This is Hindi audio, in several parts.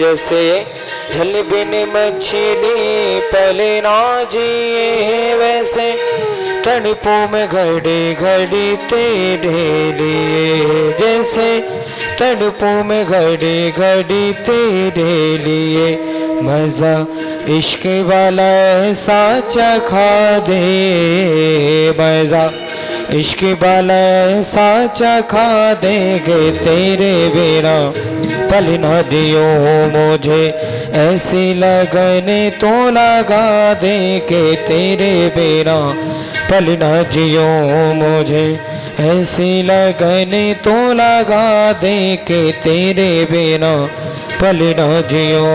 जैसे जल बिन मछली पले ना जिए, वैसे तड़पों में घड़ी घड़ी तेरे लिए, जैसे तड़पों में घड़ी घड़ी तेरे लिए। मज़ा इश्क वाला ऐसा चखा दे, मज़ा इश्क वाला ऐसा चखा देंगे तेरे बिना पल न दियो मुझे, ऐसी लगन तो लगा दे के तेरे बिना पल न जियो मुझे, ऐसी लगन तो लगा दे के तेरे बिना पल न जियो।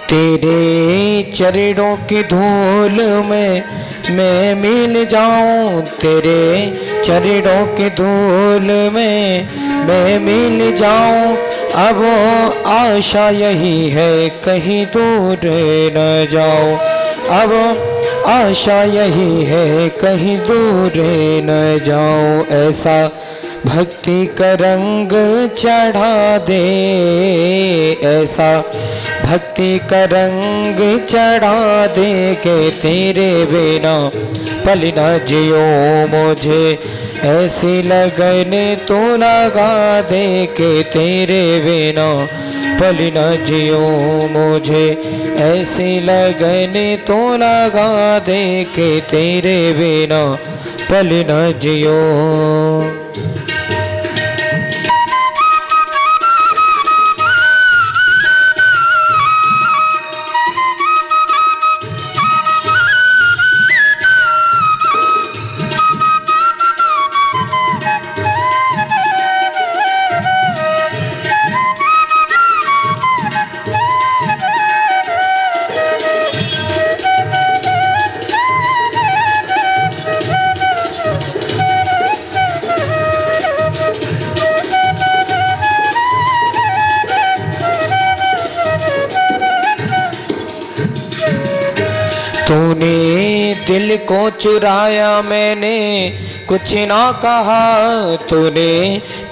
तेरे चरणों की धूल में मैं मिल जाऊं, तेरे चरणों की धूल में मैं मिल जाऊं। अब आशा यही है कहीं दूर न जाऊं, अब आशा यही है कहीं दूर न जाऊं। ऐसा भक्ति का रंग चढ़ा दे, ऐसा भक्ति का रंग चढ़ा दे के तेरे बिना पल न जियो मुझे, ऐसी लगन तो लगा दे के तेरे बिना पल न जियो मुझे, ऐसी लगन तो लगा दे के तेरे बिना पल न जियो। तूने दिल को चुराया मैंने कुछ ना कहा, तूने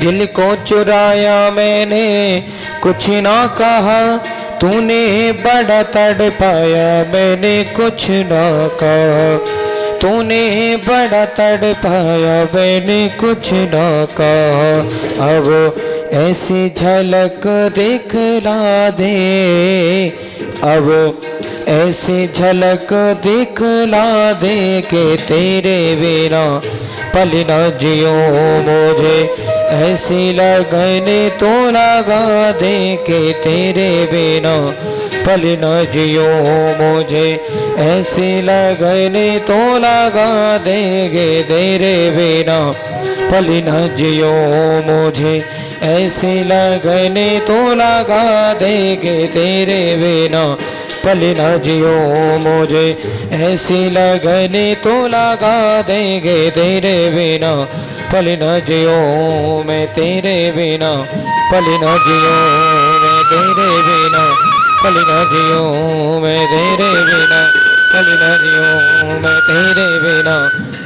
दिल को चुराया मैंने कुछ ना कहा। तूने बड़ा तड़पाया मैंने कुछ ना कहा, तूने बड़ा तड़पाया मैंने कुछ ना कहा। अब ऐसी झलक दिखला दे, अब ऐसी झलक दिखला दे के तेरे बिना पल न जियो मुझे, ऐसी लगन तो लगा दे के तेरे बिना पल न जियो मुझे, ऐसी लगन तो लगा देंगे तेरे बिना पल न जियो मुझे, ऐसी लगन तो लगा देंगे तेरे बिना पल न जियो मुझे, ऐसी लगन तो लगा देंगे तेरे बिना पल न जियो। मैं तेरे बिना पल न जियो, मैं तेरे बिना पल न जियो, मैं तेरे बिना पल न जियो, मैं तेरे बिना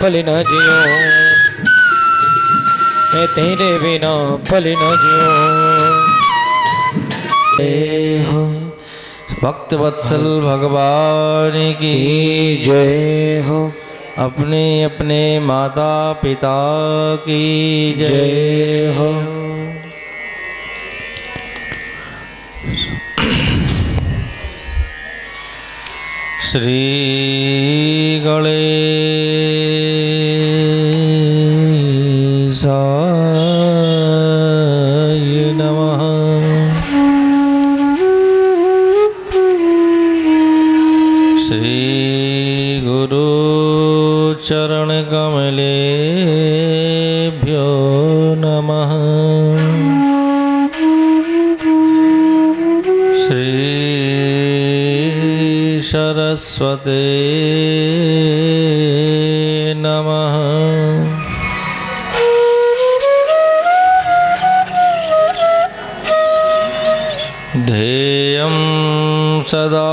पल न जियो, मैं तेरे बिना पल न जियो। हो भक्त वत्सल भगवान की जय हो, अपने अपने माता पिता की जय हो। श्री गणेशाय नमः। श्री गुरु सरस्वते नमः। ध्येयं सदा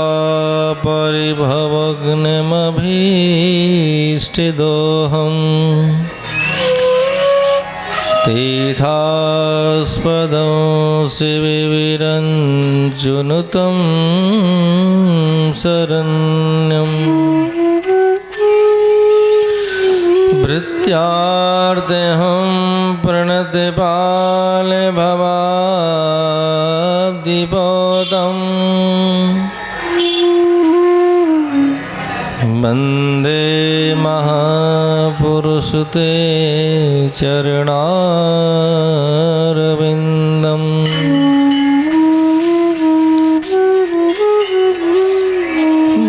परिभवग्नमभीष्टदोहम् तीर्थास्पदं शिविरञ्जुनुतं शरण्यम् भृत्यार्तेऽहं प्रणतपाले भवाब्दिपोतम् वन्दे महापुरुषते चरणारविन्दम्।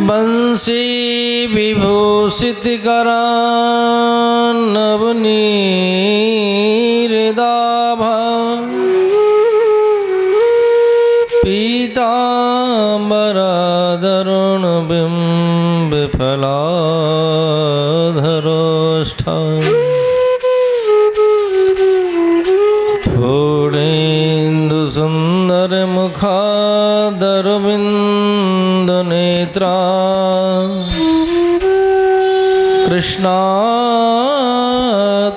बंसी विभूषितकरान्नवनीरदाभा पीताम्बरादरुणबिम्बफलाधरोष्ठा पूर्णेन्दुसुन्दरमुखादरविन्दनेत्रा कृष्णात्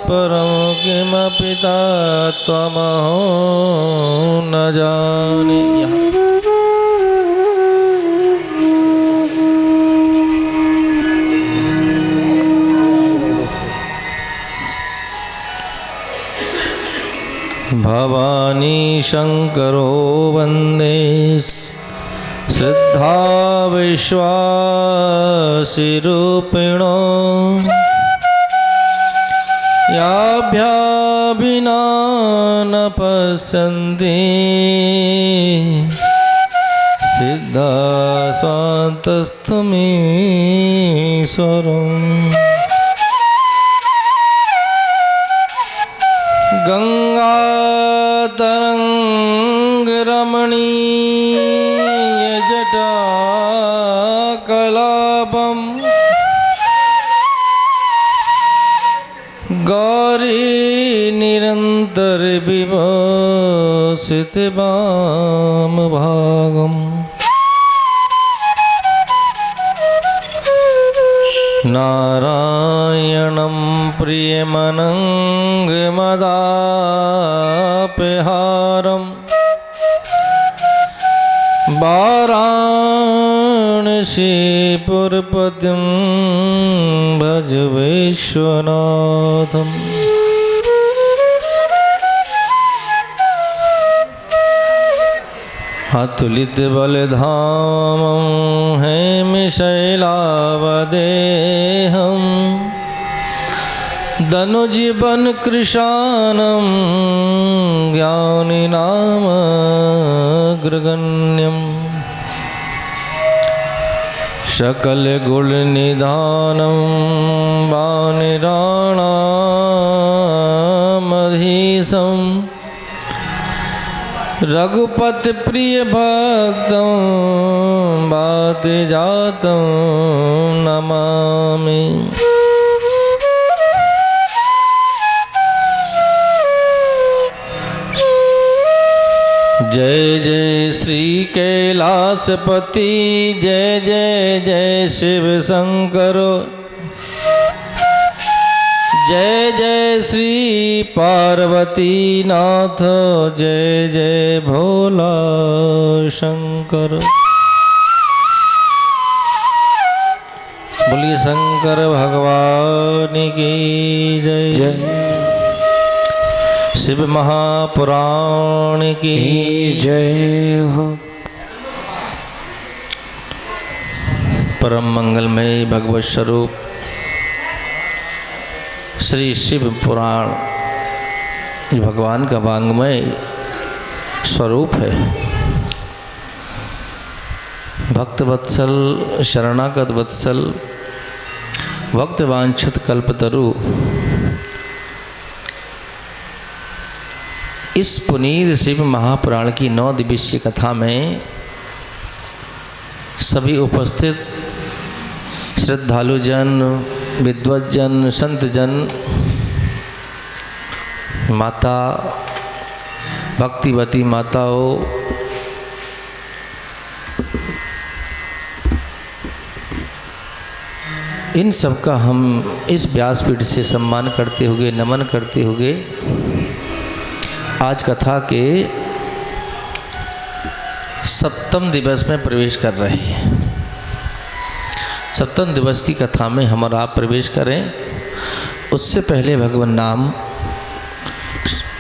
परं किमपि तत्त्वमहो न जाने। भवानी शंकरो वन्दे श्रद्धा विश्वासिरूपिणो याभ्यां विना न पश्यन्ति सिद्धा स्वान्तस्तमीश्वरम्। गङ्गातरङ्गरमणीयजटाकलापम् गौरी निरन्तरविभूषितवामभागम् नारायणं प्रियमनङ्गमदापहारम् वाराणसीपुरपतिं भज विश्वनाथम्। अतुलित बलधामं हेमशैलावदेहं दनुजीवन कृशानं ज्ञानिनामग्रगण्यम् सकलगुणनिधानं वानिराणामधीशम् रघुपति प्रिय भक्तं वातजातं नमामि। जय जय श्री कैलासपति जय जय जय शिव शंकर जय जय श्री पार्वती नाथ जय जय भोला शंकर। बोलिए शंकर भगवान की जय जय। शिव महापुराण की जय हो। परम मंगलमय भगवत स्वरूप श्री शिव पुराण भगवान का वांग्मय स्वरूप है। भक्त वत्सल शरणागत वत्सल भक्त वांछित कल्पतरु इस पुनीत शिव महापुराण की 9 दिवसीय कथा में सभी उपस्थित श्रद्धालु जन, विद्वज्जन, संत जन, माता, भक्तिवती माताओं, इन सब का हम इस व्यासपीठ से सम्मान करते हुए, नमन करते हुए आज कथा के सप्तम दिवस में प्रवेश कर रहे हैं। सप्तम दिवस की कथा में हम और आप प्रवेश करें, उससे पहले भगवान नाम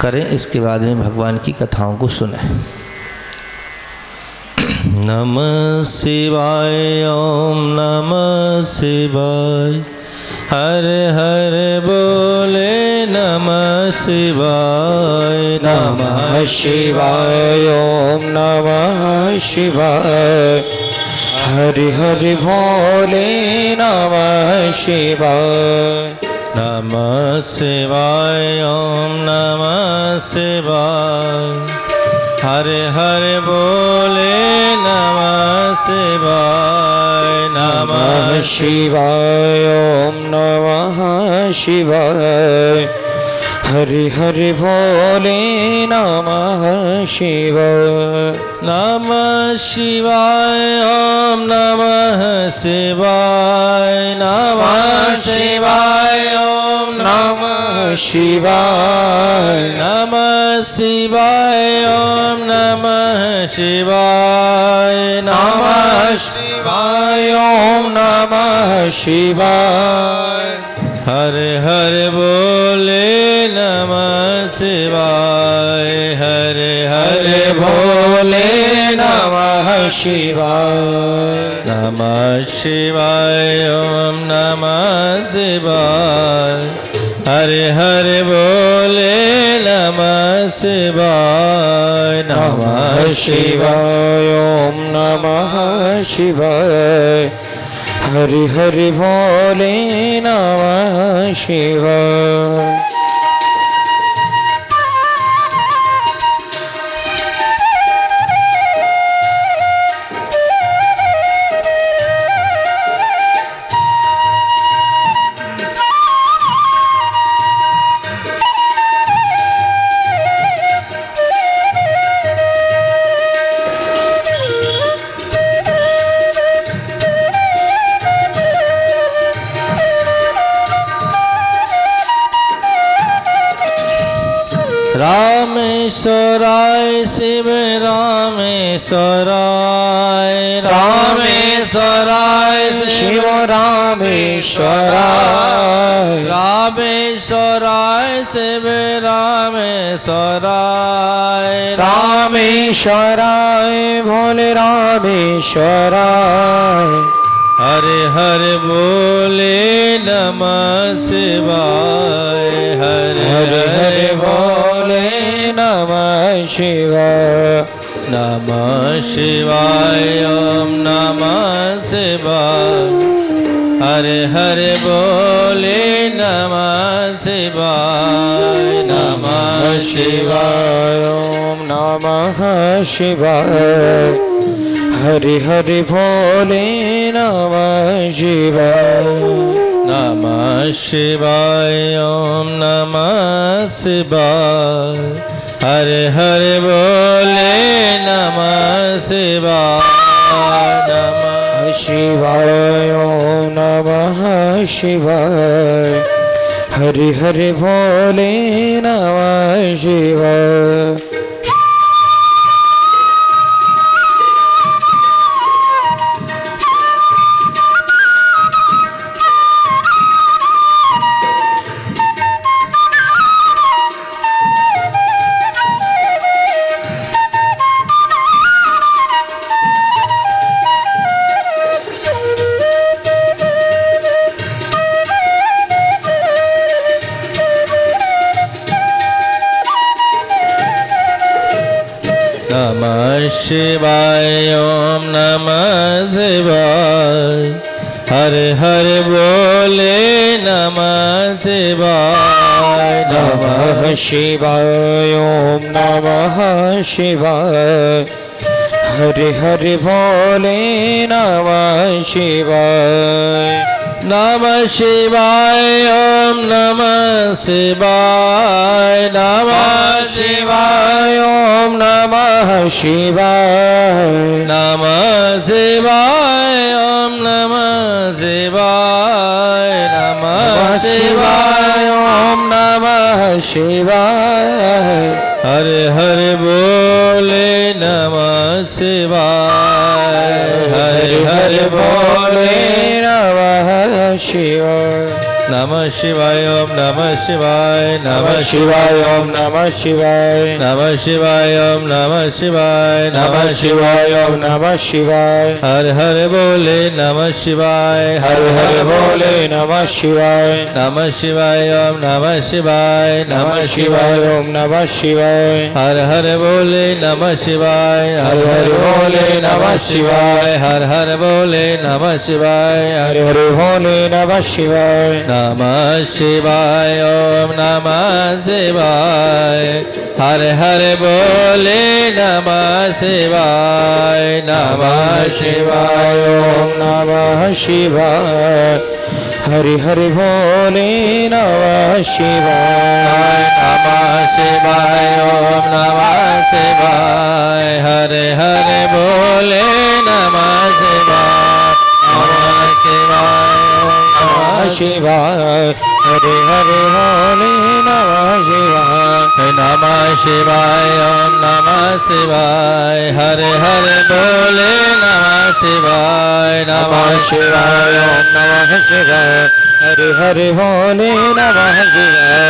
करें, इसके बाद में भगवान की कथाओं को सुनें। नमः शिवाय, ओम नमः शिवाय, हर हर बोले नमः शिवाय। नमः शिवाय, ओम नमः शिवाय, हरि हरि भोले नमः शिवाय। नमः शिवाय, ओम नमः शिवाय, हरे हरे बोले नमः शिवाय। नमः शिवाय, ओम नमः शिवाय, हरि हरि भोले नमः शिवाय। नमः शिवाय, ओम नमः शिवाय, नमः शिवाय, ओम नमः शिवाय, नमः शिवाय, ओम नमः शिवाय, नमः शिवाय, ओम नमः शिवाय। हरे हरे बोले नमः शिवाय, हरे हरे भोले नमः शिवाय। नमः शिवाय, ओम नमः शिवाय, हरे हरे बोले नमः शिवाय। नमः शिवाय, ओम नमः शिवाय, हरि हरि भोले नमः शिवाय। रामेश्वराय शिव रामेश्वराय, रामेश्वराय शिव रामेश्वराय, रामेश्वराय शिव रामेश्वराय, रामेश्वराय भोले रामेश्वराय। हरे हरे बोले नमः शिवाय, हरे हरे भोले नमः शिवाय। नमः शिवाय, ओम नमः शिवाय, हरे हरे बोले नमः शिवाय। नमः शिवाय, ओम नमः शिवाय, हरि हरि भोले नमः शिवाय। नमः शिवाय, ओम नमः शिवाय, हरे हरे बोले नमः शिवाय। नमः शिवाय, ओम नमः शिवाय, हरि हरि भोले नमः शिवाय। नमः शिवाय, ओम नमः शिवाय, हरे हरे बोले नमः शिवाय। नमः शिवाय, ओम नमः शिवाय, हरे हरे भोले नमः शिवाय। नमः शिवाय ओम नमः शिवाय नमः शिवाय ओम नमः शिवाय। नमः शिवाय ओम नमः शिवाय नमः शिवाय ओम नमः शिवाय। हरे हरे बोले नमः शिवाय हरे हरे बोले नमः शिवाय। नमः शिवाय ओम नमः शिवाय नमः शिवाय ओम नमः शिवाय। नमः शिवाय ओम नमः शिवाय नमः शिवाय ओम नमः शिवाय। हर हर बोले नमः शिवाय हर हर बोले नमः शिवाय। नमः शिवाय ओम नमः शिवाय नमः शिवाय ओम नमः शिवाय। हर हर बोले नमः शिवाय हर हर बोले नमः शिवाय। हर हर बोले नमः शिवाय हर हर बोले नमः शिवाय। नमः शिवाय ओम नमः शिवाय हर हर बोले नमः शिवाय नमः शिवाय ओम नमः शिवाय। हरि हरि भोले नमः शिवाय। नमः शिवाय ओम नमः शिवाय हरे हरे बोले नमः शिवाय नमः शिवाय नमः शिवाय। हरे हरे भोले नमः शिवाय। नमः शिवाय ओम नमः शिवाय हरे हरे बोले नमः शिवाय नमः शिवाय ओम नमः शिवाय। हरे हरे भोले नमः शिवाय।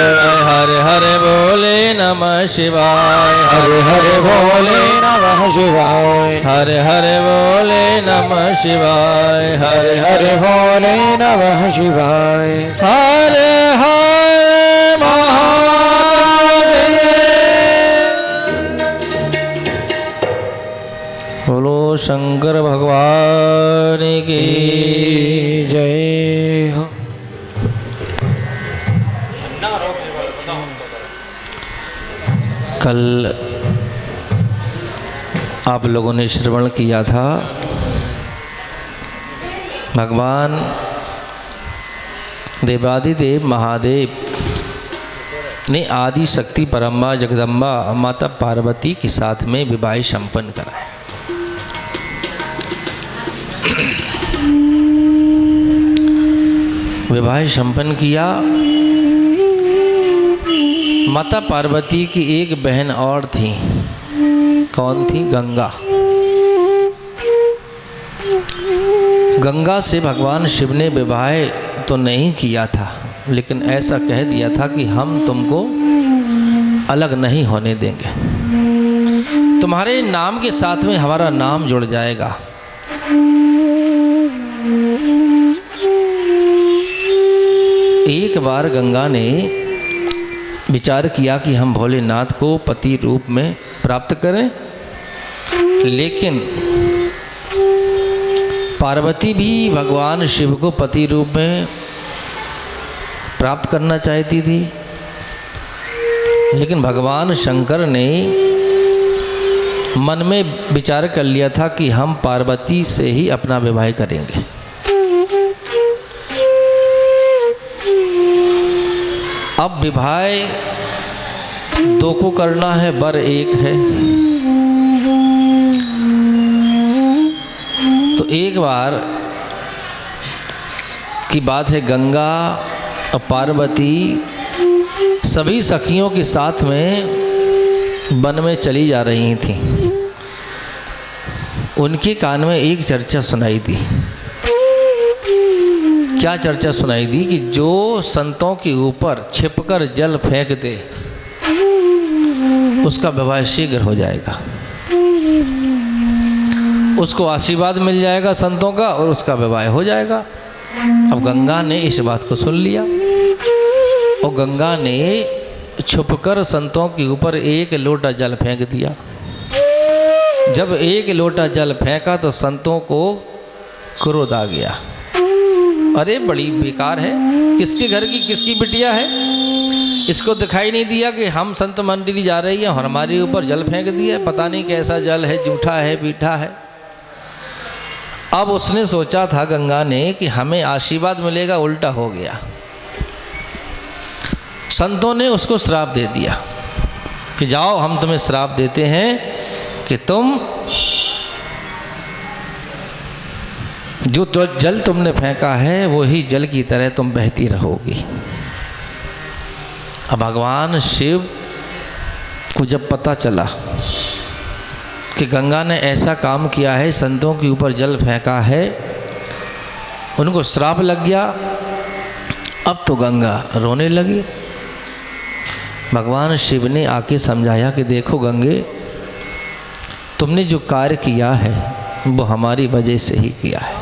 हरे हरे बोले नमः शिवाय हरे हरे भोले नमः शिवाय। हरे हरे बोले नमः शिवाय हरे हरे भोले नमः शिवाय। हरे हरे महादेव। बोलो शंकर भगवान की जय हो। कल आप लोगों ने श्रवण किया था भगवान देवादिदेव महादेव ने आदि शक्ति परम्बा जगदम्बा माता पार्वती के साथ में विवाह संपन्न कराया। विवाह संपन्न किया। माता पार्वती की एक बहन और थी। कौन थी? गंगा। गंगा से भगवान शिव ने विवाह तो नहीं किया था, लेकिन ऐसा कह दिया था कि हम तुमको अलग नहीं होने देंगे, तुम्हारे नाम के साथ में हमारा नाम जुड़ जाएगा। एक बार गंगा ने विचार किया कि हम भोलेनाथ को पति रूप में प्राप्त करें, लेकिन पार्वती भी भगवान शिव को पति रूप में प्राप्त करना चाहती थी। लेकिन भगवान शंकर ने मन में विचार कर लिया था कि हम पार्वती से ही अपना विवाह करेंगे। अब विवाह दो को करना है, वर एक है। तो एक बार की बात है, गंगा और पार्वती सभी सखियों के साथ में वन में चली जा रही थीं। उनके कान में एक चर्चा सुनाई दी। क्या चर्चा सुनाई दी? कि जो संतों के ऊपर छिपकर जल फेंक दे उसका विवाह शीघ्र हो जाएगा, उसको आशीर्वाद मिल जाएगा संतों का और उसका विवाह हो जाएगा। अब गंगा ने इस बात को सुन लिया और गंगा ने छुपकर संतों के ऊपर एक लोटा जल फेंक दिया। जब एक लोटा जल फेंका तो संतों को क्रोध आ गया। अरे बड़ी बेकार है, किसके घर की किसकी बिटिया है, इसको दिखाई नहीं दिया कि हम संत मंडली जा रही है और हमारे ऊपर जल फेंक दिया, पता नहीं कैसा जल है, जूठा है, मीठा है। अब उसने सोचा था गंगा ने कि हमें आशीर्वाद मिलेगा, उल्टा हो गया। संतों ने उसको श्राप दे दिया कि जाओ हम तुम्हें श्राप देते हैं कि तुम जो जल तुमने फेंका है वही जल की तरह तुम बहती रहोगी। अब भगवान शिव को जब पता चला कि गंगा ने ऐसा काम किया है, संतों के ऊपर जल फेंका है, उनको श्राप लग गया। अब तो गंगा रोने लगी। भगवान शिव ने आके समझाया कि देखो गंगे, तुमने जो कार्य किया है वो हमारी वजह से ही किया है।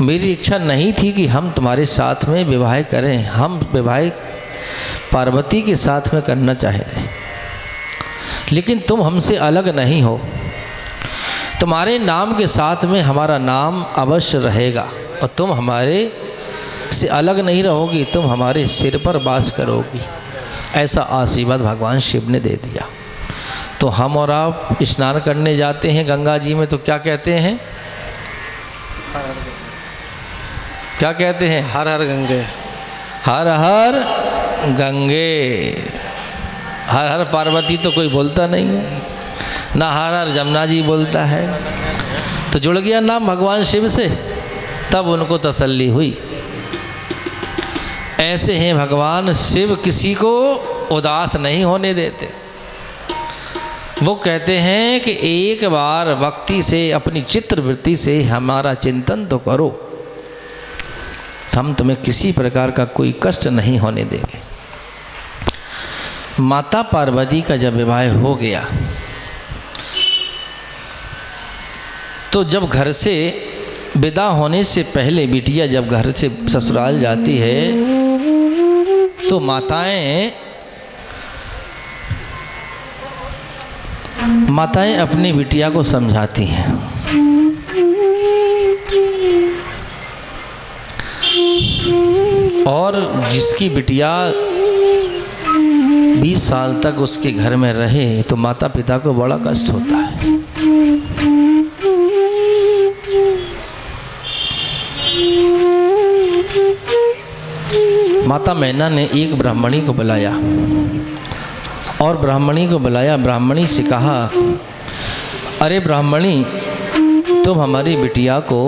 मेरी इच्छा नहीं थी कि हम तुम्हारे साथ में विवाह करें, हम विवाह पार्वती के साथ में करना चाह रहे, लेकिन तुम हमसे अलग नहीं हो। तुम्हारे नाम के साथ में हमारा नाम अवश्य रहेगा और तुम हमारे से अलग नहीं रहोगी, तुम हमारे सिर पर वास करोगी। ऐसा आशीर्वाद भगवान शिव ने दे दिया। तो हम और आप स्नान करने जाते हैं गंगा जी में तो क्या कहते हैं? क्या कहते हैं? हर हर गंगे, हर हर गंगे। हर हर पार्वती तो कोई बोलता नहीं है, ना हर हर जमुना जी बोलता है। तो जुड़ गया नाम भगवान शिव से, तब उनको तसल्ली हुई। ऐसे हैं भगवान शिव, किसी को उदास नहीं होने देते। वो कहते हैं कि एक बार भक्ति से, अपनी चित्तवृत्ति से हमारा चिंतन तो करो, हम तुम्हें किसी प्रकार का कोई कष्ट नहीं होने देंगे। माता पार्वती का जब विवाह हो गया तो जब घर से विदा होने से पहले बिटिया जब घर से ससुराल जाती है तो माताएं अपनी बिटिया को समझाती हैं। और जिसकी बिटिया 20 साल तक उसके घर में रहे तो माता पिता को बड़ा कष्ट होता है। माता मैना ने एक ब्राह्मणी को बुलाया और ब्राह्मणी को बुलाया, ब्राह्मणी से कहा, अरे ब्राह्मणी, तुम हमारी बिटिया को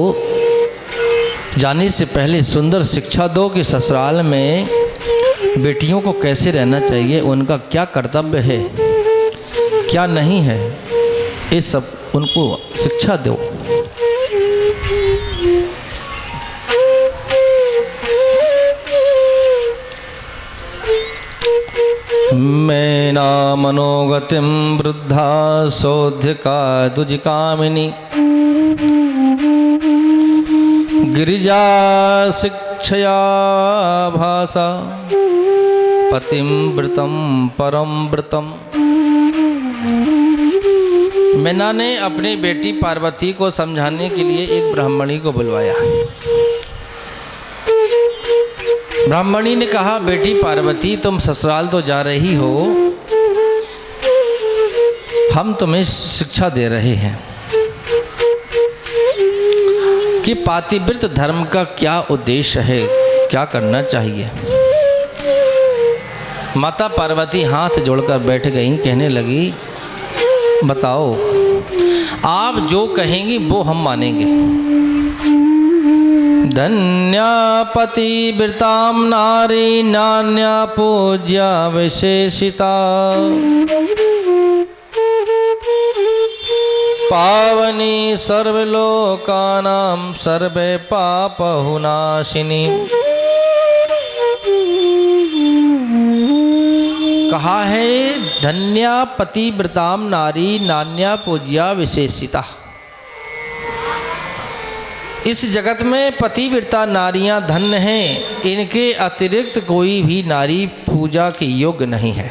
जाने से पहले सुंदर शिक्षा दो कि ससुराल में बेटियों को कैसे रहना चाहिए, उनका क्या कर्तव्य है, क्या नहीं है, ये सब उनको शिक्षा दो। मैना मनोगतिम वृद्धा सौध्यका दुजिकामिनी गिरिजा शिक्षया भाषा पतिम व्रतम परम व्रतम। मैना ने अपनी बेटी पार्वती को समझाने के लिए एक ब्राह्मणी को बुलवाया। ब्राह्मणी ने कहा, बेटी पार्वती, तुम ससुराल तो जा रही हो, हम तुम्हें शिक्षा दे रहे हैं कि पातिव्रत धर्म का क्या उद्देश्य है, क्या करना चाहिए। माता पार्वती हाथ जोड़कर बैठ गई, कहने लगी, बताओ, आप जो कहेंगी वो हम मानेंगे। धन्या पतिव्रतां नारी नान्या पूज्या विशेषिता पावनी सर्वलोकानां सर्वे पापहुनाशिनी। कहा है, धन्या पतिव्रतां नारी नान्या पूज्या विशेषिता। इस जगत में पतिव्रता नारियां धन्य हैं, इनके अतिरिक्त कोई भी नारी पूजा के योग्य नहीं है।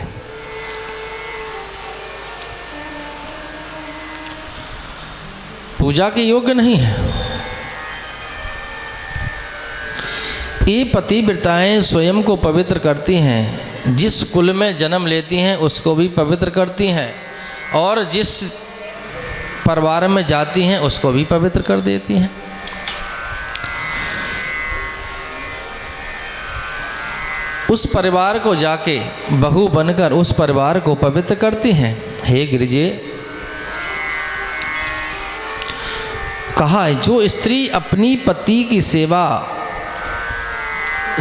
पूजा के योग्य नहीं है। ये पतिव्रताएं स्वयं को पवित्र करती हैं, जिस कुल में जन्म लेती हैं उसको भी पवित्र करती हैं, और जिस परिवार में जाती हैं उसको भी पवित्र कर देती हैं। उस परिवार को जाके बहू बनकर उस परिवार को पवित्र करती हैं। हे गिरिजे, कहा है जो स्त्री अपनी पति की सेवा,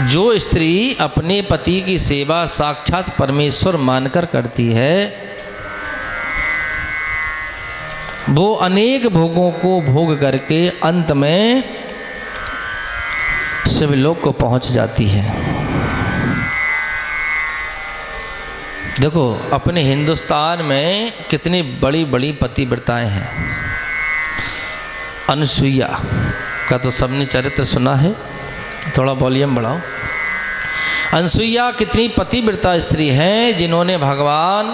जो स्त्री अपने पति की सेवा साक्षात परमेश्वर मानकर करती है, वो अनेक भोगों को भोग करके अंत में शिवलोक को पहुंच जाती है। देखो अपने हिंदुस्तान में कितनी बड़ी बड़ी पतिव्रताएं हैं। अनुसुईया का तो सबने चरित्र सुना है, थोड़ा वॉल्यूम बढ़ाओ। अनुसुईया कितनी पतिव्रता स्त्री हैं जिन्होंने भगवान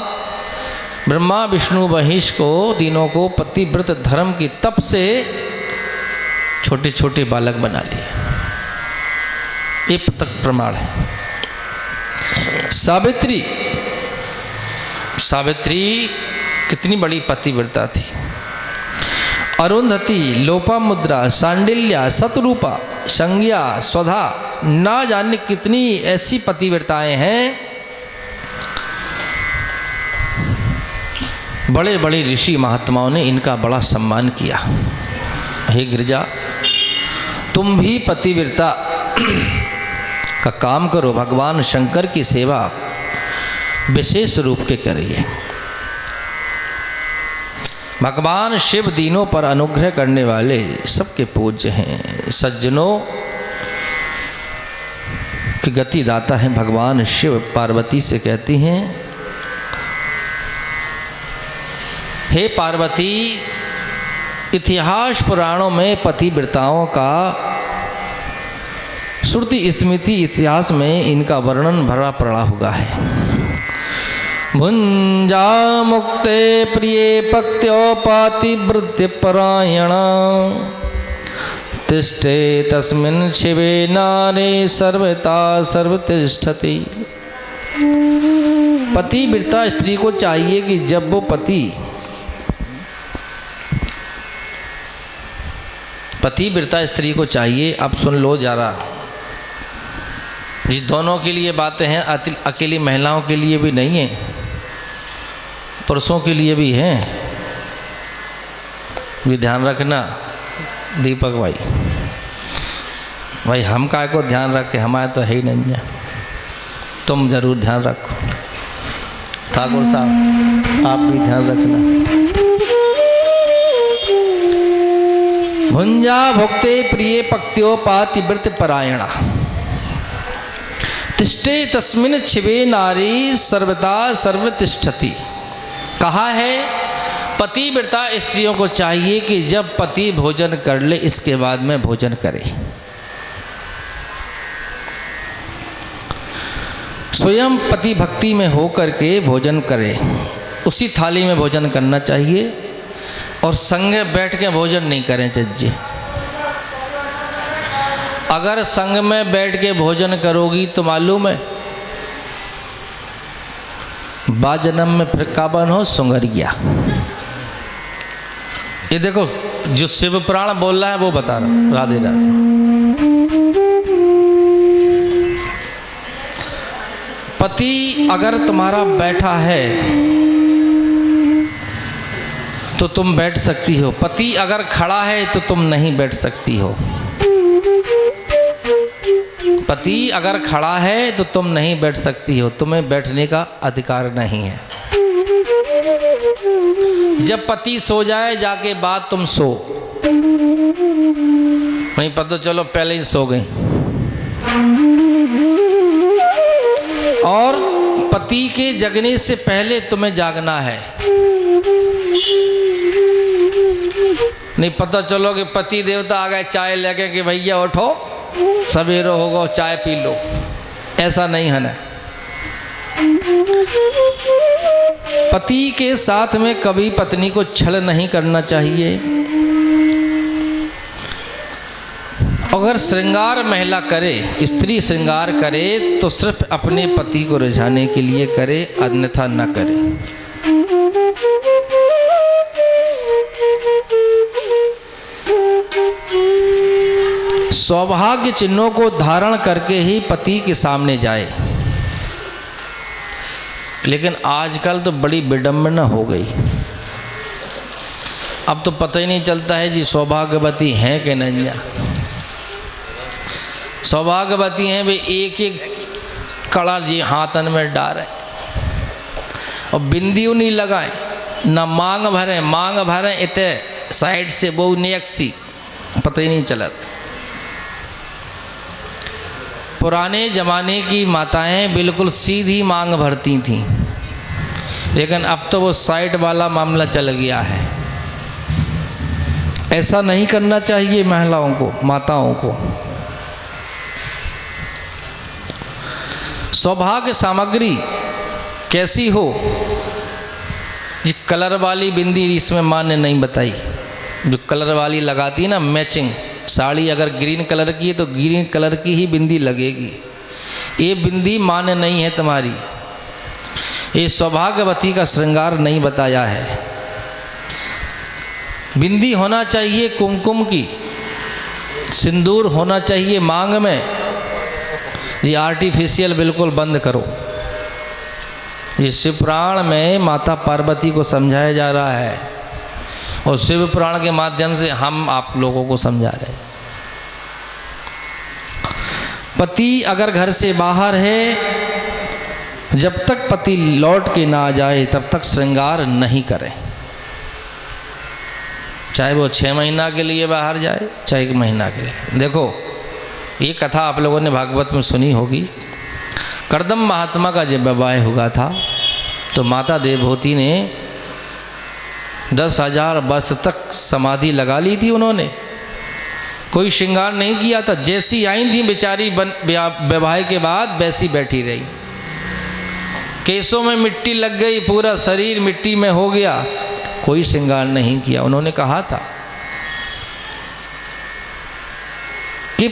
ब्रह्मा विष्णु महेश को तीनों को पतिव्रत धर्म की तप से छोटे छोटे बालक बना लिए। ये तक प्रमाण है। सावित्री कितनी बड़ी पतिव्रता थी। अरुंधति, लोपामुद्रा, सांडिल्या, सतरूपा, संज्ञा, स्वधा, ना जाने कितनी ऐसी पतिव्रताएं हैं। बड़े बड़े ऋषि महात्माओं ने इनका बड़ा सम्मान किया। हे गिरिजा, तुम भी पतिव्रता का काम करो, भगवान शंकर की सेवा विशेष रूप के करिए। भगवान शिव दीनों पर अनुग्रह करने वाले सबके पूज्य हैं। सज्जनों की गति दाता है भगवान शिव। पार्वती से कहती हैं, हे पार्वती, इतिहास पुराणों में पतिव्रताओं का श्रुति स्मृति इतिहास में इनका वर्णन भरा पड़ा हुआ है। भुंजा मुक्ते प्रिय पक्त्यो पातिव्रत्य परायण तिष्ठे तस्मिन् शिवे नारे सर्वता सर्वतिष्ठति। पतिव्रता स्त्री को चाहिए कि जब वो पतिव्रता स्त्री को चाहिए, अब सुन लो जरा, ये दोनों के लिए बातें हैं, अकेली महिलाओं के लिए भी नहीं है, पुरुषों के लिए भी हैं। ये ध्यान रखना दीपक भाई हम काय को ध्यान रखे, हमारे तो है ही नहीं है, तुम जरूर ध्यान रखो। ठाकुर साहब आप भी ध्यान रखना। भुंजा भुक्ते प्रिय पक्त्यो पातिव्रत परायणा तिष्ठे तस्मिन् शिवे नारी सर्वदा सर्वतिष्ठति। कहा है पतिव्रता स्त्रियों को चाहिए कि जब पति भोजन कर ले इसके बाद में भोजन करे। स्वयं पति भक्ति में हो करके भोजन करे, उसी थाली में भोजन करना चाहिए, और संग बैठ के भोजन नहीं करें चाहिए। अगर संग में बैठ के भोजन करोगी तो मालूम है बाजन्म में फिर का बन हो सुंगरिया। ये देखो जो शिव पुराण बोल रहा है वो बता रहा हूं। राधे राधे। पति अगर तुम्हारा बैठा है तो तुम बैठ सकती हो, पति अगर खड़ा है तो तुम नहीं बैठ सकती हो। पति अगर खड़ा है तो तुम नहीं बैठ सकती हो, तुम्हें बैठने का अधिकार नहीं है। जब पति सो जाए जाके बाद तुम सो, नहीं पता चलो पहले ही सो गई। और पति के जगने से पहले तुम्हें जागना है। नहीं पता चलो कि पति देवता आ गए चाय लेके कि भैया उठो सवेरे होगा चाय पी लो, ऐसा नहीं है ना। पति के साथ में कभी पत्नी को छल नहीं करना चाहिए। अगर श्रृंगार महिला करे, स्त्री श्रृंगार करे तो सिर्फ अपने पति को रिझाने के लिए करे, अन्यथा न करे। सौभाग्य चिन्हों को धारण करके ही पति के सामने जाए। लेकिन आजकल तो बड़ी विडंबना हो गई। अब तो पता ही नहीं चलता है जी सौभाग्यवती हैं कि नहीं। सौभाग्यवती हैं वे एक एक कड़ा जी हाथन में डालें और बिंदियों नहीं लगाएं, ना मांग भरें इतने साइड से वो नेक्सी पता ही नहीं चलता। पुराने ज़माने की माताएं बिल्कुल सीधी मांग भरती थीं, लेकिन अब तो वो साइड वाला मामला चल गया है। ऐसा नहीं करना चाहिए महिलाओं को, माताओं को। सौभाग्य सामग्री कैसी हो, जी कलर वाली बिंदी इसमें माँ ने नहीं बताई। जो कलर वाली लगाती है ना, मैचिंग साड़ी अगर ग्रीन कलर की है तो ग्रीन कलर की ही बिंदी लगेगी। ये बिंदी मान्य नहीं है तुम्हारी। ये सौभाग्यवती का श्रृंगार नहीं बताया है। बिंदी होना चाहिए कुमकुम की, सिंदूर होना चाहिए मांग में। ये आर्टिफिशियल बिल्कुल बंद करो। ये शिव पुराण में माता पार्वती को समझाया जा रहा है और शिव पुराण के माध्यम से हम आप लोगों को समझा रहे हैं। पति अगर घर से बाहर है, जब तक पति लौट के ना जाए तब तक श्रृंगार नहीं करें। चाहे वो 6 महीना के लिए बाहर जाए, चाहे 1 महीना के लिए। देखो ये कथा आप लोगों ने भागवत में सुनी होगी। कर्दम महात्मा का जब विवाह हुआ था तो माता देवहूति ने 10,000 वर्ष तक समाधि लगा ली थी। उन्होंने कोई श्रृंगार नहीं किया था। जैसी आई थी बेचारी विवाह के बाद वैसी बैठी रही। केसों में मिट्टी लग गई, पूरा शरीर मिट्टी में हो गया, कोई श्रृंगार नहीं किया। उन्होंने कहा था कि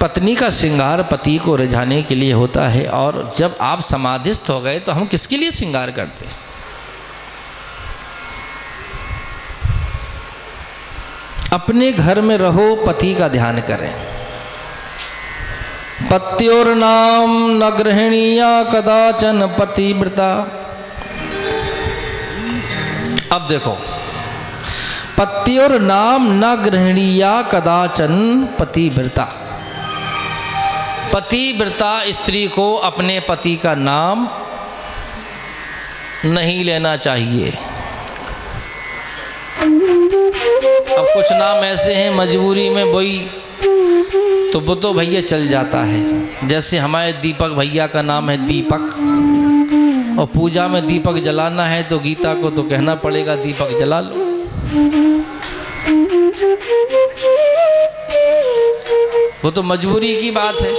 पत्नी का श्रृंगार पति को रिझाने के लिए होता है, और जब आप समाधिस्थ हो गए तो हम किसके लिए श्रृंगार करते। अपने घर में रहो, पति का ध्यान करें। पत्योर्नाम न गृहिणीया कदाचन पतिव्रता। अब देखो, पत्योर्नाम न गृहिणीया कदाचन पतिव्रता। पतिव्रता स्त्री को अपने पति का नाम नहीं लेना चाहिए। अब कुछ नाम ऐसे हैं मजबूरी में वही तो वो तो भैया चल जाता है। जैसे हमारे दीपक भैया का नाम है दीपक, और पूजा में दीपक जलाना है तो गीता को तो कहना पड़ेगा दीपक जला लो। वो तो मजबूरी की बात है।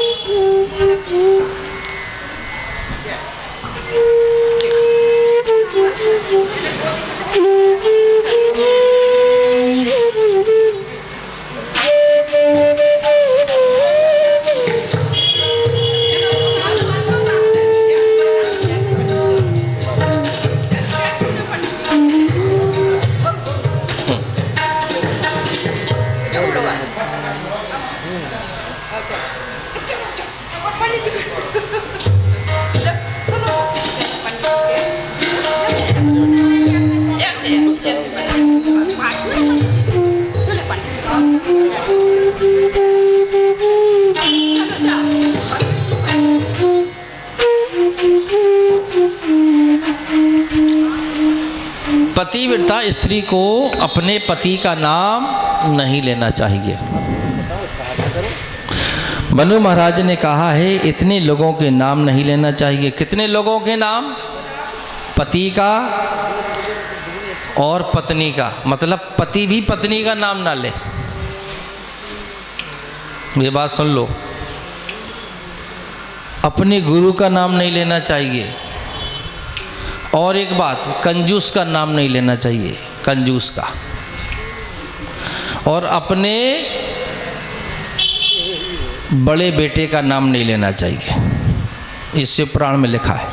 पतिव्रता स्त्री को अपने पति का नाम नहीं लेना चाहिए। मनु महाराज ने कहा है इतने लोगों के नाम नहीं लेना चाहिए। कितने लोगों के नाम? पति का और पत्नी का। मतलब पति भी पत्नी का नाम ना ले। ये बात सुन लो। अपने गुरु का नाम नहीं लेना चाहिए। और एक बात, कंजूस का नाम नहीं लेना चाहिए, कंजूस का। और अपने बड़े बेटे का नाम नहीं लेना चाहिए, इस शिव पुराण में लिखा है।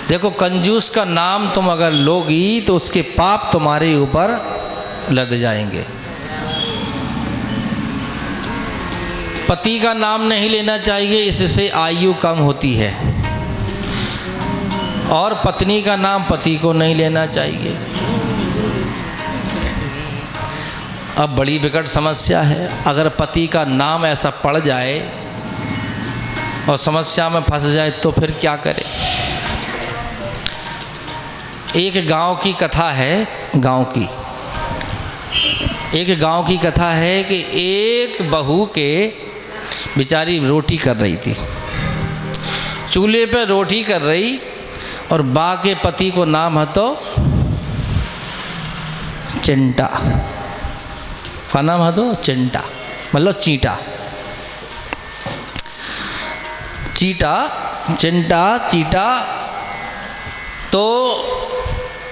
देखो कंजूस का नाम तुम अगर लोगी तो उसके पाप तुम्हारे ऊपर लद जाएंगे। पति का नाम नहीं लेना चाहिए, इससे आयु कम होती है। और पत्नी का नाम पति को नहीं लेना चाहिए। अब बड़ी विकट समस्या है, अगर पति का नाम ऐसा पड़ जाए और समस्या में फंस जाए तो फिर क्या करे। एक गांव की कथा है, एक गांव की कथा है कि एक बहू के बेचारी रोटी कर रही थी, चूल्हे पे रोटी कर रही, और बा के पति को नाम है तो चिंटा, का नाम है तो चिंटा मतलब चींटा, चींटा। तो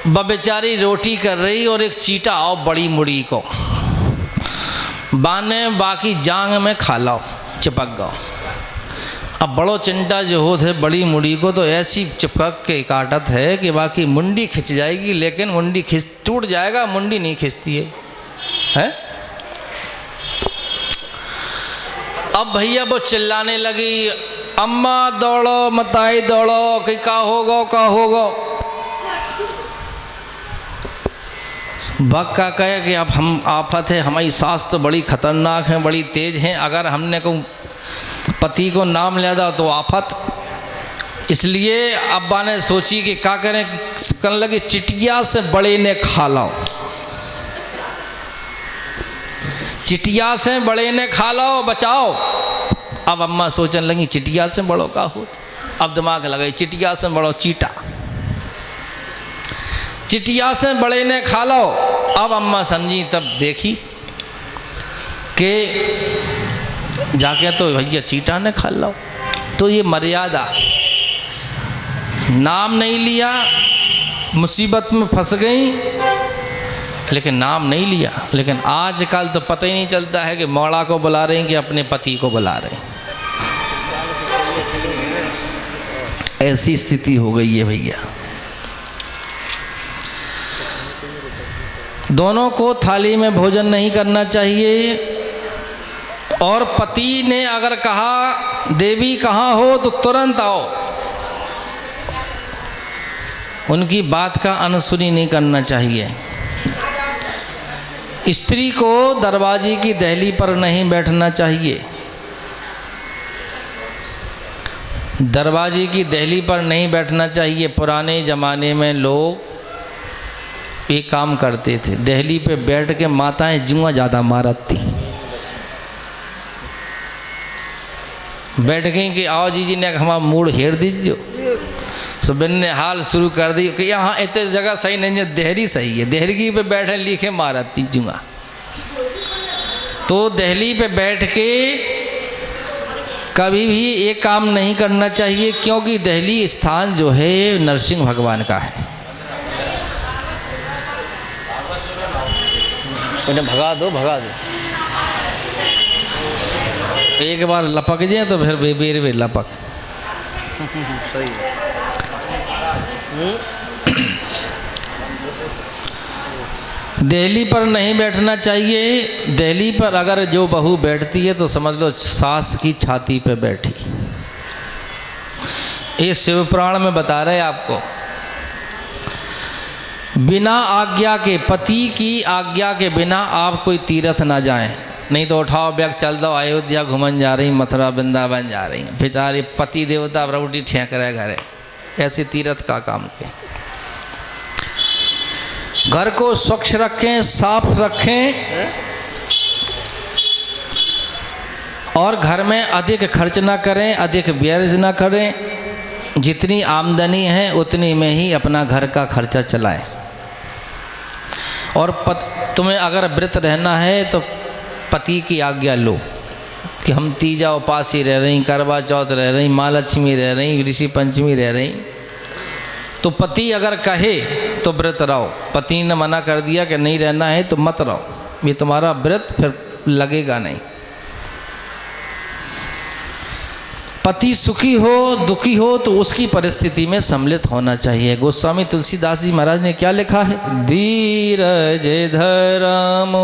बेचारी रोटी कर रही और एक चींटा आओ बड़ी मुड़ी को बाने बाकी जांग में खा लाओ, चिपक गओ। अब बड़ो चिंटा जो हो थे बड़ी मुड़ी को तो ऐसी चिपक के काटत है कि बाकी मुंडी खिंच जाएगी, लेकिन मुंडी टूट जाएगा, मुंडी नहीं खिंचती है? अब भैया वो चिल्लाने लगी, अम्मा दौड़ो मताई दौड़ो कि का होगा। बक्का कहे कि अब हम आफत है, हमारी सास तो बड़ी खतरनाक है, बड़ी तेज हैं, अगर हमने को पति को नाम लिया था तो आफत। इसलिए अब्बा ने सोची कि क्या करें, कहने लगे चिटिया से बड़े ने खा लाओ, चिटिया से बड़े ने खा लाओ बचाओ। अब अम्मा सोचने लगी चिटिया से बड़ो का हो, अब दिमाग लगाई चिटिया से बड़ो चीटा, चिटिया से बड़े ने खा लो। अब अम्मा समझी, तब देखी कि जाके तो भैया चीटा ने खा लो। तो ये मर्यादा, नाम नहीं लिया, मुसीबत में फंस गई, लेकिन नाम नहीं लिया। लेकिन आजकल तो पता ही नहीं चलता है कि मौड़ा को बुला रहे हैं कि अपने पति को बुला रहे हैं। ऐसी स्थिति हो गई है भैया। दोनों को थाली में भोजन नहीं करना चाहिए। और पति ने अगर कहा देवी कहाँ हो तो तुरंत आओ, उनकी बात का अनसुनी नहीं करना चाहिए। स्त्री को दरवाजे की दहली पर नहीं बैठना चाहिए, दरवाजे की दहली पर नहीं बैठना चाहिए। पुराने ज़माने में लोग ये काम करते थे, दहली पे बैठ के माताएं जुआ ज़्यादा मारती, बैठ गई कि आओ जी ने हमारा मूड हेर दीजिए। सुबह ने हाल शुरू कर दी कि यहाँ इतने जगह सही नहीं है, देहरी सही है, देहरी पे बैठे लिखे मारती जुआ। तो दहली पे बैठ के कभी भी ये काम नहीं करना चाहिए, क्योंकि दहली स्थान जो है नरसिंह भगवान का है। उन्हें भगा दो एक बार लपक जाए तो फिर बेर लपक। सही दहली पर नहीं बैठना चाहिए। दहली पर अगर जो बहू बैठती है तो समझ लो सास की छाती पे बैठी। ये शिव पुराण में बता रहे आपको। बिना आज्ञा के, पति की आज्ञा के बिना आप कोई तीर्थ ना जाएं। नहीं तो उठाओ बैग चल दो, अयोध्या घूमन जा रही, मथुरा वृंदावन जा रही, बेचारे पति देवता रोटी ठेक रहे घरे, ऐसे तीर्थ का काम के। घर को स्वच्छ रखें, साफ रखें, और घर में अधिक खर्च ना करें, अधिक व्यय ना करें। जितनी आमदनी है उतनी में ही अपना घर का खर्चा चलाएं। और तुम्हें अगर व्रत रहना है तो पति की आज्ञा लो कि हम तीजा उपासी रह रही, करवा चौथ रह रही, माँ लक्ष्मी रह रही, ऋषि पंचमी रह रही, तो पति अगर कहे तो व्रत रहो। पति ने मना कर दिया कि नहीं रहना है तो मत रहो, ये तुम्हारा व्रत फिर लगेगा नहीं। पति सुखी हो दुखी हो तो उसकी परिस्थिति में सम्मिलित होना चाहिए। गोस्वामी तुलसीदास जी महाराज ने क्या लिखा है? धीरज धराम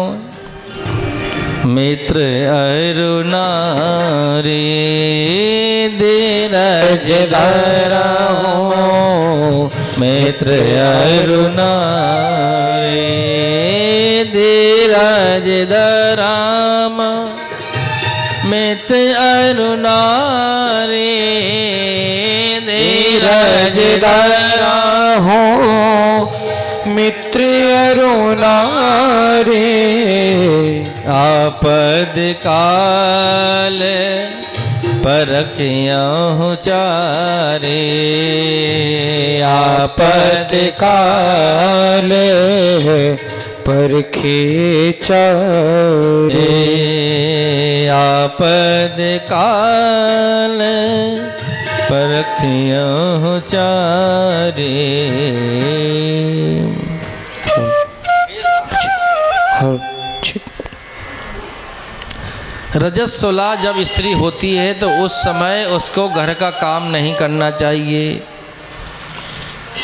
मित्र अरुणारे, धीरज धराम मित्र अरुणारे, धीरज धराम मित्र अरुणारे, धीरज धरा हो मित्र अरुणारे, आपद काल परखियाँ चारे, आपद काल परखे चारे, आपद काल परखियाँ चारे। रजस्वला जब स्त्री होती है तो उस समय उसको घर का काम नहीं करना चाहिए।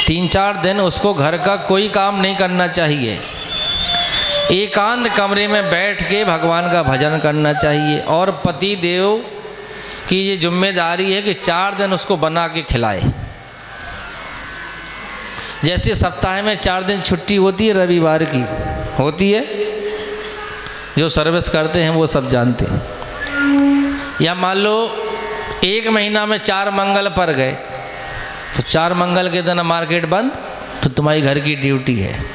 3-4 दिन उसको घर का कोई काम नहीं करना चाहिए। एकांत कमरे में बैठ के भगवान का भजन करना चाहिए। और पति देव की ये जिम्मेदारी है कि 4 दिन उसको बना के खिलाए। जैसे सप्ताह में 4 दिन छुट्टी होती है, रविवार की होती है, जो सर्विस करते हैं वो सब जानते हैं। या मान लो 1 महीना में 4 मंगल पर गए तो 4 मंगल के दिन मार्केट बंद, तो तुम्हारी घर की ड्यूटी है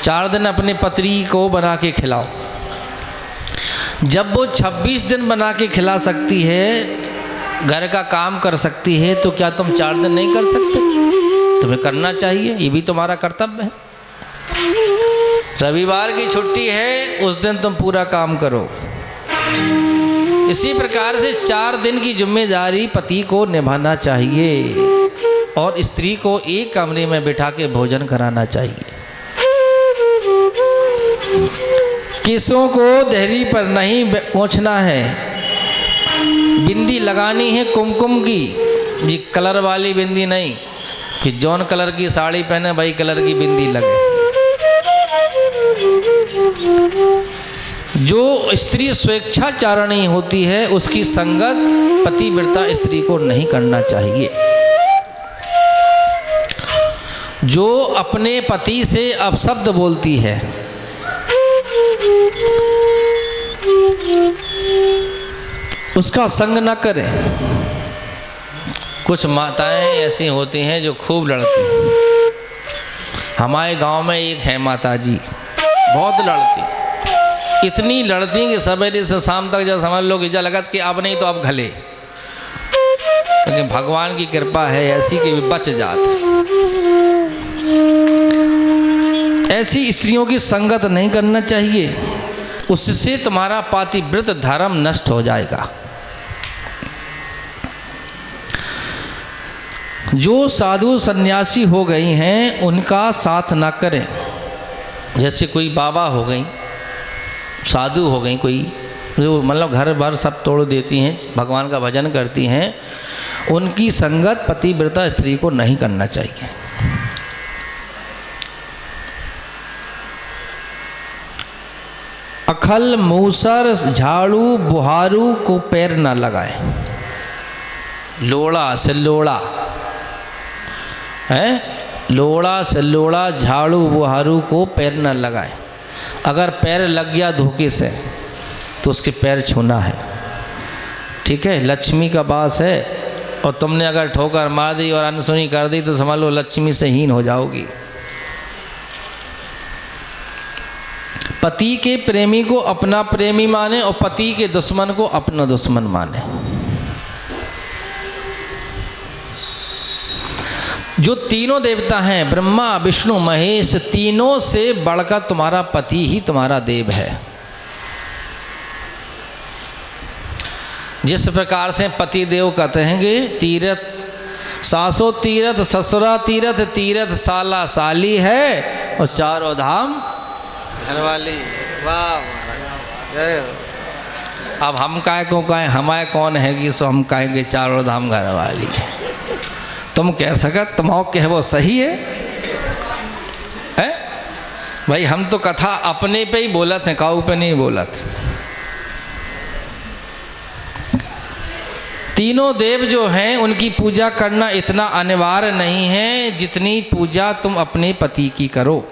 4 दिन अपनी पत्नी को बना के खिलाओ। जब वो 26 दिन बना के खिला सकती है, घर का काम कर सकती है, तो क्या तुम 4 दिन नहीं कर सकते? तुम्हें करना चाहिए, ये भी तुम्हारा कर्तव्य है। रविवार की छुट्टी है, उस दिन तुम पूरा काम करो। इसी प्रकार से 4 दिन की जिम्मेदारी पति को निभाना चाहिए और स्त्री को एक कमरे में बिठा के भोजन कराना चाहिए। केसों को देहरी पर नहीं पोंछना है। बिंदी लगानी है कुमकुम की, ये कलर वाली बिंदी नहीं कि जौन कलर की साड़ी पहने वही कलर की बिंदी लगे। जो स्त्री स्वेच्छाचारणी होती है उसकी संगत पतिव्रता स्त्री को नहीं करना चाहिए। जो अपने पति से अपशब्द बोलती है, उसका संग न करें। कुछ माताएं ऐसी होती हैं जो खूब लड़ती हैं। हमारे गांव में एक है माता जी, बहुत लड़ती, इतनी लड़ती कि सवेरे से शाम तक जब समझ लो कि जा लगत कि अब नहीं तो अब घले। लेकिन भगवान की कृपा है ऐसी कि बच जात। ऐसी स्त्रियों की संगत नहीं करना चाहिए, उससे तुम्हारा पातिव्रत धर्म नष्ट हो जाएगा। जो साधु सन्यासी हो गई हैं उनका साथ ना करें। जैसे कोई बाबा हो गई, साधु हो गई, कोई जो मतलब घर बार सब तोड़ देती हैं, भगवान का भजन करती हैं, उनकी संगत पतिव्रता स्त्री को नहीं करना चाहिए। अखल मूसर झाड़ू बुहारू को पैर ना लगाए। लोड़ा सिल्लोड़ा है, लोड़ा सिल्लोड़ा झाड़ू बुहारू को पैर न लगाए। अगर पैर लग गया धोखे से तो उसके पैर छूना है, ठीक है। लक्ष्मी का वास है और तुमने अगर ठोकर मार दी और अनसुनी कर दी तो समझ लो लक्ष्मी से हीन हो जाओगी। पति के प्रेमी को अपना प्रेमी माने और पति के दुश्मन को अपना दुश्मन माने। जो तीनों देवता हैं, ब्रह्मा विष्णु महेश, तीनों से बढ़कर तुम्हारा पति ही तुम्हारा देव है। जिस प्रकार से पति देव कहते हैं तीरथ सासो तीरथ ससुरा तीरथ, तीरथ साला साली है और चारों धाम घरवाली। वाह महाराज, जय हो। अब हम काय को कहें, हमारे कौन है कि सो हम कहेंगे चारों धाम घर वाली। तुम कह सकत तुम्हारा कह वो सही है? भाई हम तो कथा अपने पे ही बोलत हैं, काऊ पे नहीं बोलत। तीनों देव जो हैं उनकी पूजा करना इतना अनिवार्य नहीं है जितनी पूजा तुम अपने पति की करो।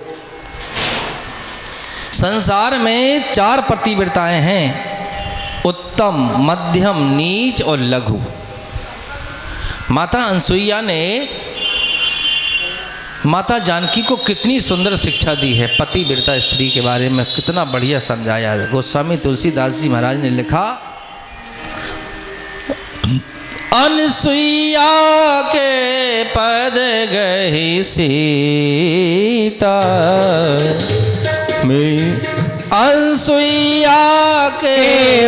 संसार में 4 पतिव्रताएं हैं, उत्तम, मध्यम, नीच और लघु। माता अनसुईया ने माता जानकी को कितनी सुंदर शिक्षा दी है पतिव्रता स्त्री के बारे में, कितना बढ़िया समझाया है। गोस्वामी तुलसीदास जी महाराज ने लिखा, अनसुईया के पद गई सीता, अनसुईया के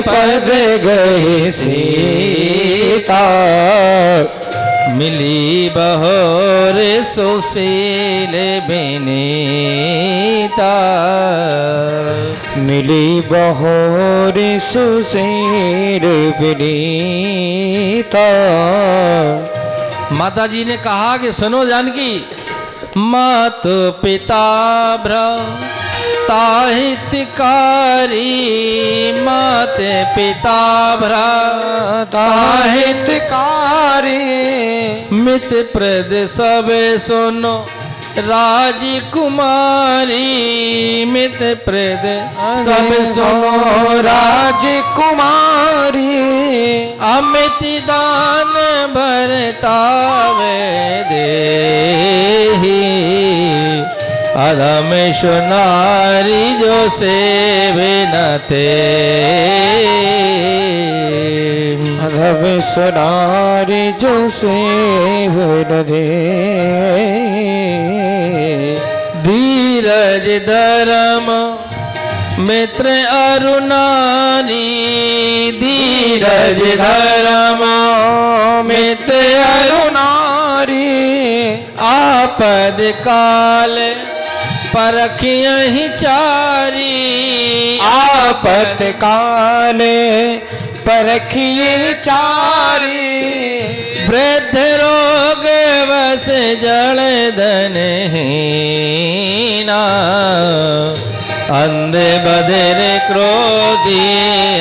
पद गई सीता, मिली बहोर सुशील विनीता, मिली बहोर सुशील विनीता। माता जी ने कहा कि सुनो जानकी, मात पिता भ्राताहितकारी, मात पिता भ्राताहितकारी, मित प्रद सब सुनो राजकुमारी, मित प्रद सब सुनो राजकुमारी, अमित दान भरतावे देहि, अधम सुनारी जो सेविनते, अधम सुनारी जो सेवन दे। धीरज धर्म मित्र अरुणारी, धीरज धर्म मित्र अरुणारी, आपद काल परखियहि चारी, आपत काले परखिए चारी, वृद्ध रोग बस जड़ धनहीना, अंध बधिर क्रोधी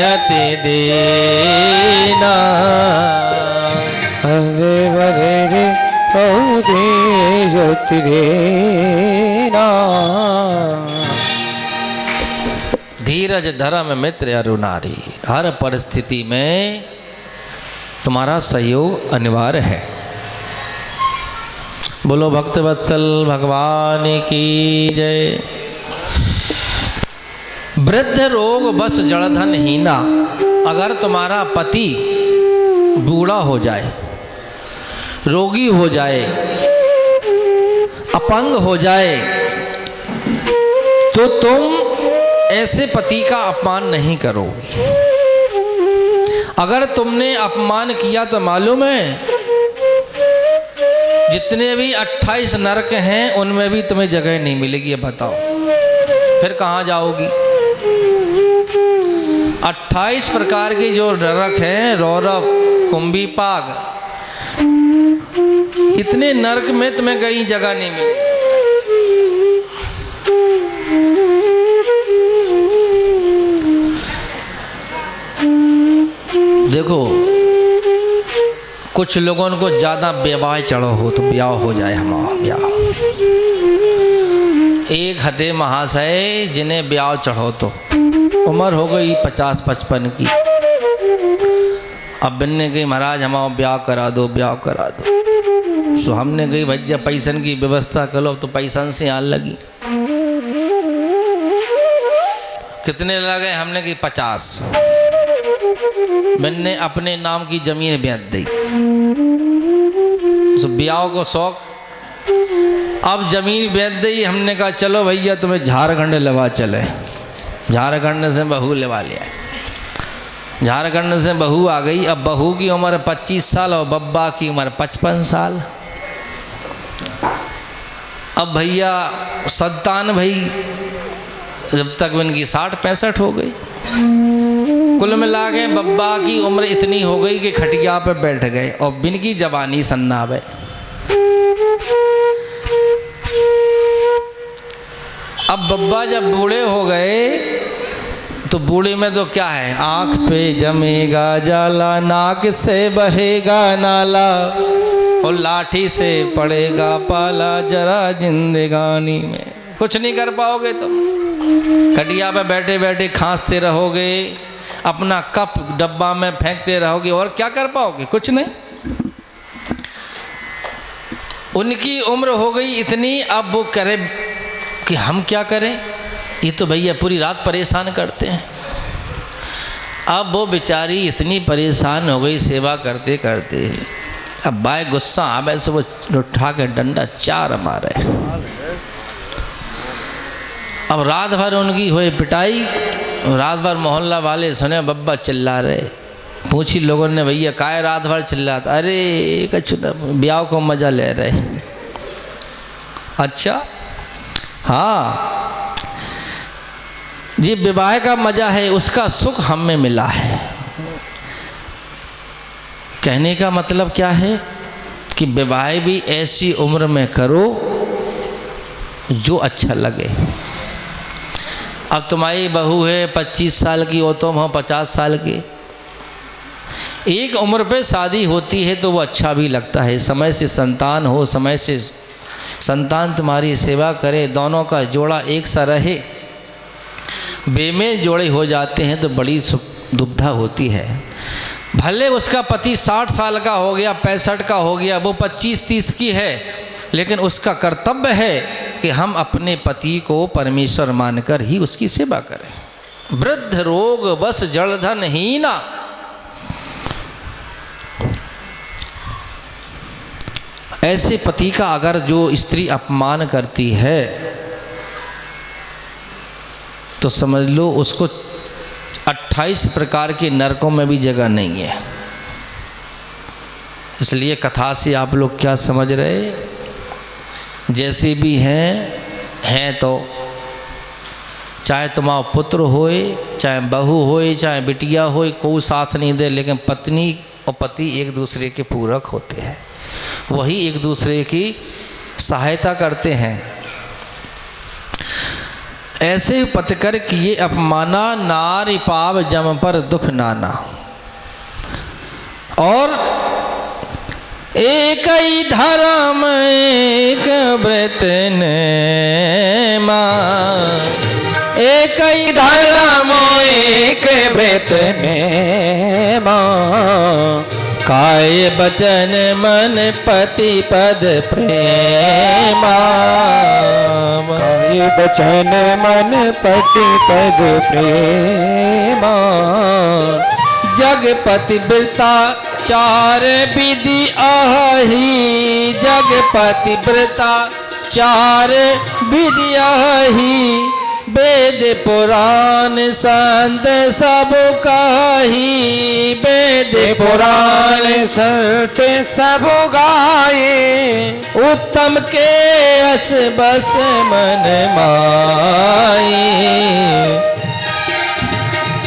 अति दीना, अंध बधिर क्रोधी अति दीना। धीरज धर्म मित्र अरुणारी, हर परिस्थिति में तुम्हारा सहयोग अनिवार्य है। बोलो भक्तवत्सल भगवान की जय। वृद्ध रोग बस जड़धन हीना, अगर तुम्हारा पति बूढ़ा हो जाए, रोगी हो जाए, अपंग हो जाए, तो तुम ऐसे पति का अपमान नहीं करोगी। अगर तुमने अपमान किया तो मालूम है जितने भी 28 नरक हैं उनमें भी तुम्हें जगह नहीं मिलेगी। अब बताओ फिर कहाँ जाओगी? 28 प्रकार के जो नरक हैं, रौरव, कुंभीपाग, इतने नरक में तुम्हें कहीं जगह नहीं मिलेगी। देखो कुछ लोगों को ज़्यादा विवाह चढ़ो हो तो ब्याह हो जाए, हमारा ब्याह। एक हते महाशय जिन्हें ब्याह चढ़ो तो उम्र हो गई 50-55 की। अब बनने गई महाराज हमारा ब्याह करा दो, ब्याह करा दो। सो हमने कही भैया पैसन की व्यवस्था करो, तो पैसन से आने लगी। कितने लगे? हमने कही 50। मैंने अपने नाम की जमीन बेच दी। तो ब्याह को शौक, अब जमीन बेच दी। हमने कहा चलो भैया तुम्हें झारखंड लेवा चले। झारखंड से बहू लेवा लिया। झारखंड से बहू आ गई। अब बहू की उम्र 25 साल और बब्बा की उम्र 55 साल। अब भैया संतान भाई जब तक इनकी 60-65 हो गई। कुल मिला के बब्बा की उम्र इतनी हो गई कि खटिया पे बैठ गए और बिनकी जवानी सन्नावे। अब बब्बा जब बूढ़े हो गए तो बूढ़े में तो क्या है, आँख पे जमेगा जाला, नाक से बहेगा नाला और लाठी से पड़ेगा पाला जरा जिंदगानी में। कुछ नहीं कर पाओगे तुम, खटिया पे बैठे बैठे खांसते रहोगे, अपना कप डब्बा में फेंकते रहोगे, और क्या कर पाओगे? कुछ नहीं। उनकी उम्र हो गई इतनी, अब वो करे कि हम क्या करें, ये तो भैया पूरी रात परेशान करते हैं। अब वो बेचारी इतनी परेशान हो गई सेवा करते करते, अब बाय गुस्सा आवे से वो उठा के डंडा चार मारे। अब रात भर उनकी हुई पिटाई, रात भर मोहल्ला वाले सुने बब्बा चिल्ला रहे। पूछी लोगों ने, भैया काहे रात भर चिल्लाता? अरे कछु ब्याह को मज़ा ले रहे। अच्छा हाँ, ये विवाह का मज़ा है, उसका सुख हम में मिला है। कहने का मतलब क्या है कि विवाह भी ऐसी उम्र में करो जो अच्छा लगे। अब तुम्हारी बहू है 25 साल की, हो तुम हो 50 साल के, एक उम्र पे शादी होती है तो वो अच्छा भी लगता है। समय से संतान हो, समय से संतान तुम्हारी सेवा करे, दोनों का जोड़ा एक सा रहे। बेमेल जोड़े हो जाते हैं तो बड़ी दुविधा होती है। भले उसका पति 60 साल का हो गया, 65 का हो गया, वो 25-30 की है, लेकिन उसका कर्तव्य है कि हम अपने पति को परमेश्वर मानकर ही उसकी सेवा करें। वृद्ध रोग बस जड़धन हीना, ऐसे पति का अगर जो स्त्री अपमान करती है तो समझ लो उसको 28 प्रकार के नरकों में भी जगह नहीं है। इसलिए कथा से आप लोग क्या समझ रहे, जैसे भी हैं तो चाहे तुम्हारा पुत्र होए, चाहे बहू होए, चाहे बिटिया होए, कोई साथ नहीं दे, लेकिन पत्नी और पति एक दूसरे के पूरक होते हैं, वही एक दूसरे की सहायता करते हैं। ऐसे पतकर किए अपमाना, नारी पाव जम पर दुख नाना। और एक ही धर्म एक व्रत नेमा, एक ही धर्म एक व्रत नेमा, काय बचन मन पति पद प्रेमा, काय बचन मन पति पद प्रेमा, जगपति वृता चार विधि आही, जगपति वृता चार विधि आही, वेद पुराण संत सब काही, वेद पुराण संत सब गाए, उत्तम के अस बस मन माई,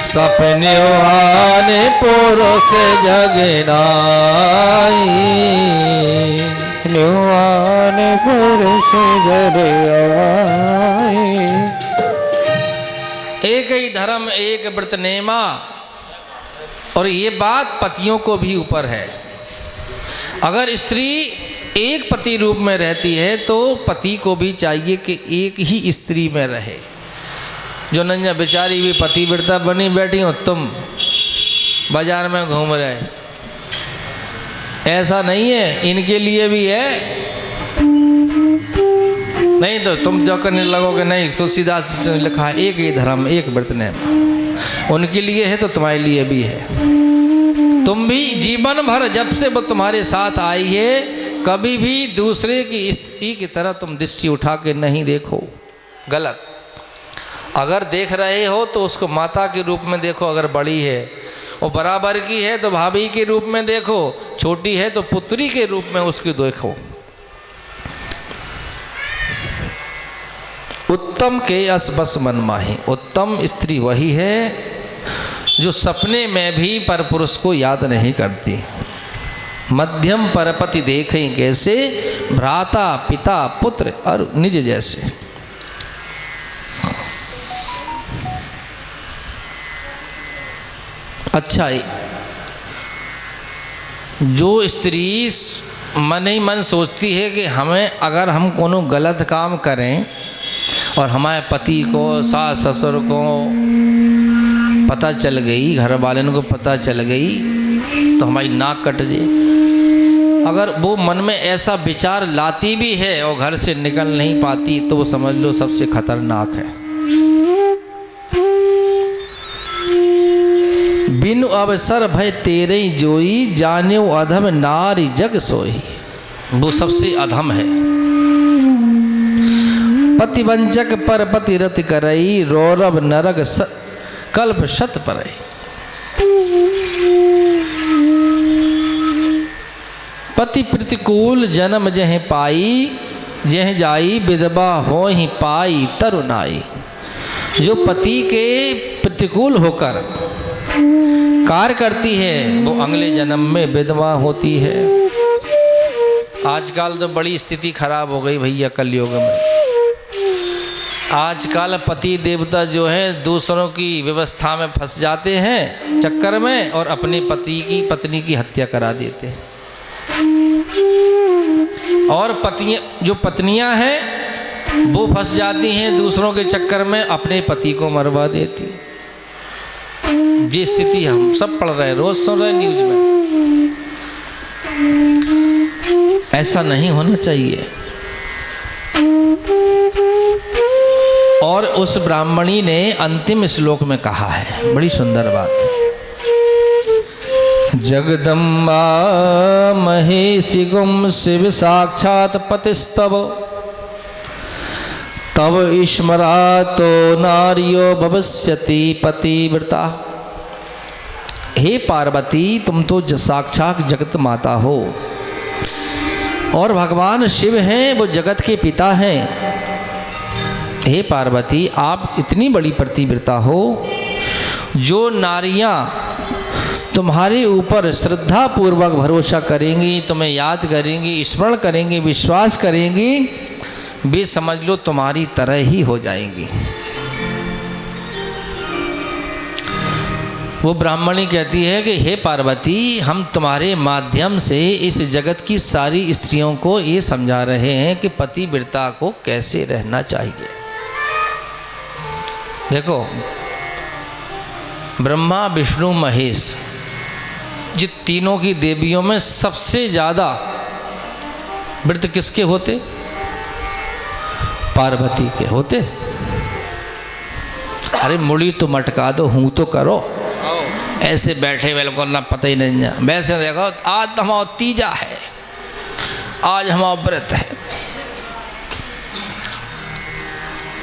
सपने आन पुरुष जगनाई, न्युआन पुरुष जग आए। एक ही धर्म एक व्रत नेमा, और ये बात पतियों को भी ऊपर है। अगर स्त्री एक पति रूप में रहती है तो पति को भी चाहिए कि एक ही स्त्री में रहे। जो नंजा बेचारी भी पतिव्रता बनी बैठी हो, तुम बाजार में घूम रहे, ऐसा नहीं है, इनके लिए भी है। नहीं तो तुम जो करने लगोगे, नहीं तुलसीदास जी ने लिखा है एक ही धर्म एक व्रत नेमा, उनके लिए है तो तुम्हारे लिए भी है। तुम भी जीवन भर जब से वो तुम्हारे साथ आई है, कभी भी दूसरे की स्त्री की तरह तुम दृष्टि उठा के नहीं देखो, गलत। अगर देख रहे हो तो उसको माता के रूप में देखो, अगर बड़ी है और बराबर की है तो भाभी के रूप में देखो, छोटी है तो पुत्री के रूप में उसकी देखो। उत्तम के अस बस मन माही, उत्तम स्त्री वही है जो सपने में भी परपुरुष को याद नहीं करती। मध्यम परपति देखें कैसे, भ्राता पिता पुत्र और निज जैसे। अच्छा, जो स्त्री मन ही मन सोचती है कि हमें अगर हम कोनो गलत काम करें और हमारे पति को, सास ससुर को पता चल गई, घर वालों को पता चल गई तो हमारी नाक कट जाए। अगर वो मन में ऐसा विचार लाती भी है और घर से निकल नहीं पाती तो वो समझ लो सबसे खतरनाक है। बिनु अवसर भय तेरे जोई, जान्यो अधम नारी जग सोई। वो सबसे अधम है। पतिवंचक पर पति रत करई, रौरव नरक कल्प शत परई। पति प्रतिकूल जन्म जह पाई, जह जाई विधवा हो ही पाई तरुणाई। जो पति के प्रतिकूल होकर कार्य करती है वो अगले जन्म में विधवा होती है। आजकल तो बड़ी स्थिति खराब हो गई भैया कलयुग में। आजकल पति देवता जो है दूसरों की व्यवस्था में फंस जाते हैं चक्कर में और अपने पति की पत्नी की हत्या करा देते हैं। और जो पत्नियां हैं वो फंस जाती हैं दूसरों के चक्कर में, अपने पति को मरवा देती। ये स्थिति हम सब पढ़ रहे हैं, रोज सुन रहे हैं न्यूज में। ऐसा नहीं होना चाहिए। और उस ब्राह्मणी ने अंतिम श्लोक में कहा है, बड़ी सुंदर बात। जगदम्बा महेशी गुम शिव साक्षात पतिस्तव, तब स्मरा तो नारियो भविष्यति पतिव्रता। हे पार्वती, तुम तो साक्षात जगत माता हो और भगवान शिव हैं, वो जगत के पिता हैं। हे पार्वती, आप इतनी बड़ी पतिव्रता हो, जो नारियां तुम्हारे ऊपर श्रद्धा पूर्वक भरोसा करेंगी, तुम्हें याद करेंगी, स्मरण करेंगी, विश्वास करेंगी, वे समझ लो तुम्हारी तरह ही हो जाएंगी। वो ब्राह्मणी कहती है कि हे पार्वती, हम तुम्हारे माध्यम से इस जगत की सारी स्त्रियों को ये समझा रहे हैं कि पतिव्रता को कैसे रहना चाहिए। देखो, ब्रह्मा विष्णु महेश, जिन तीनों की देवियों में सबसे ज़्यादा व्रत किसके होते? पार्वती के होते। अरे मुड़ी तो मटका दो, हूँ तो करो। ऐसे बैठे बिल्कुल ना पता ही नहीं। वैसे देखो, आज तो हमारा तीजा है, आज हमारा व्रत है,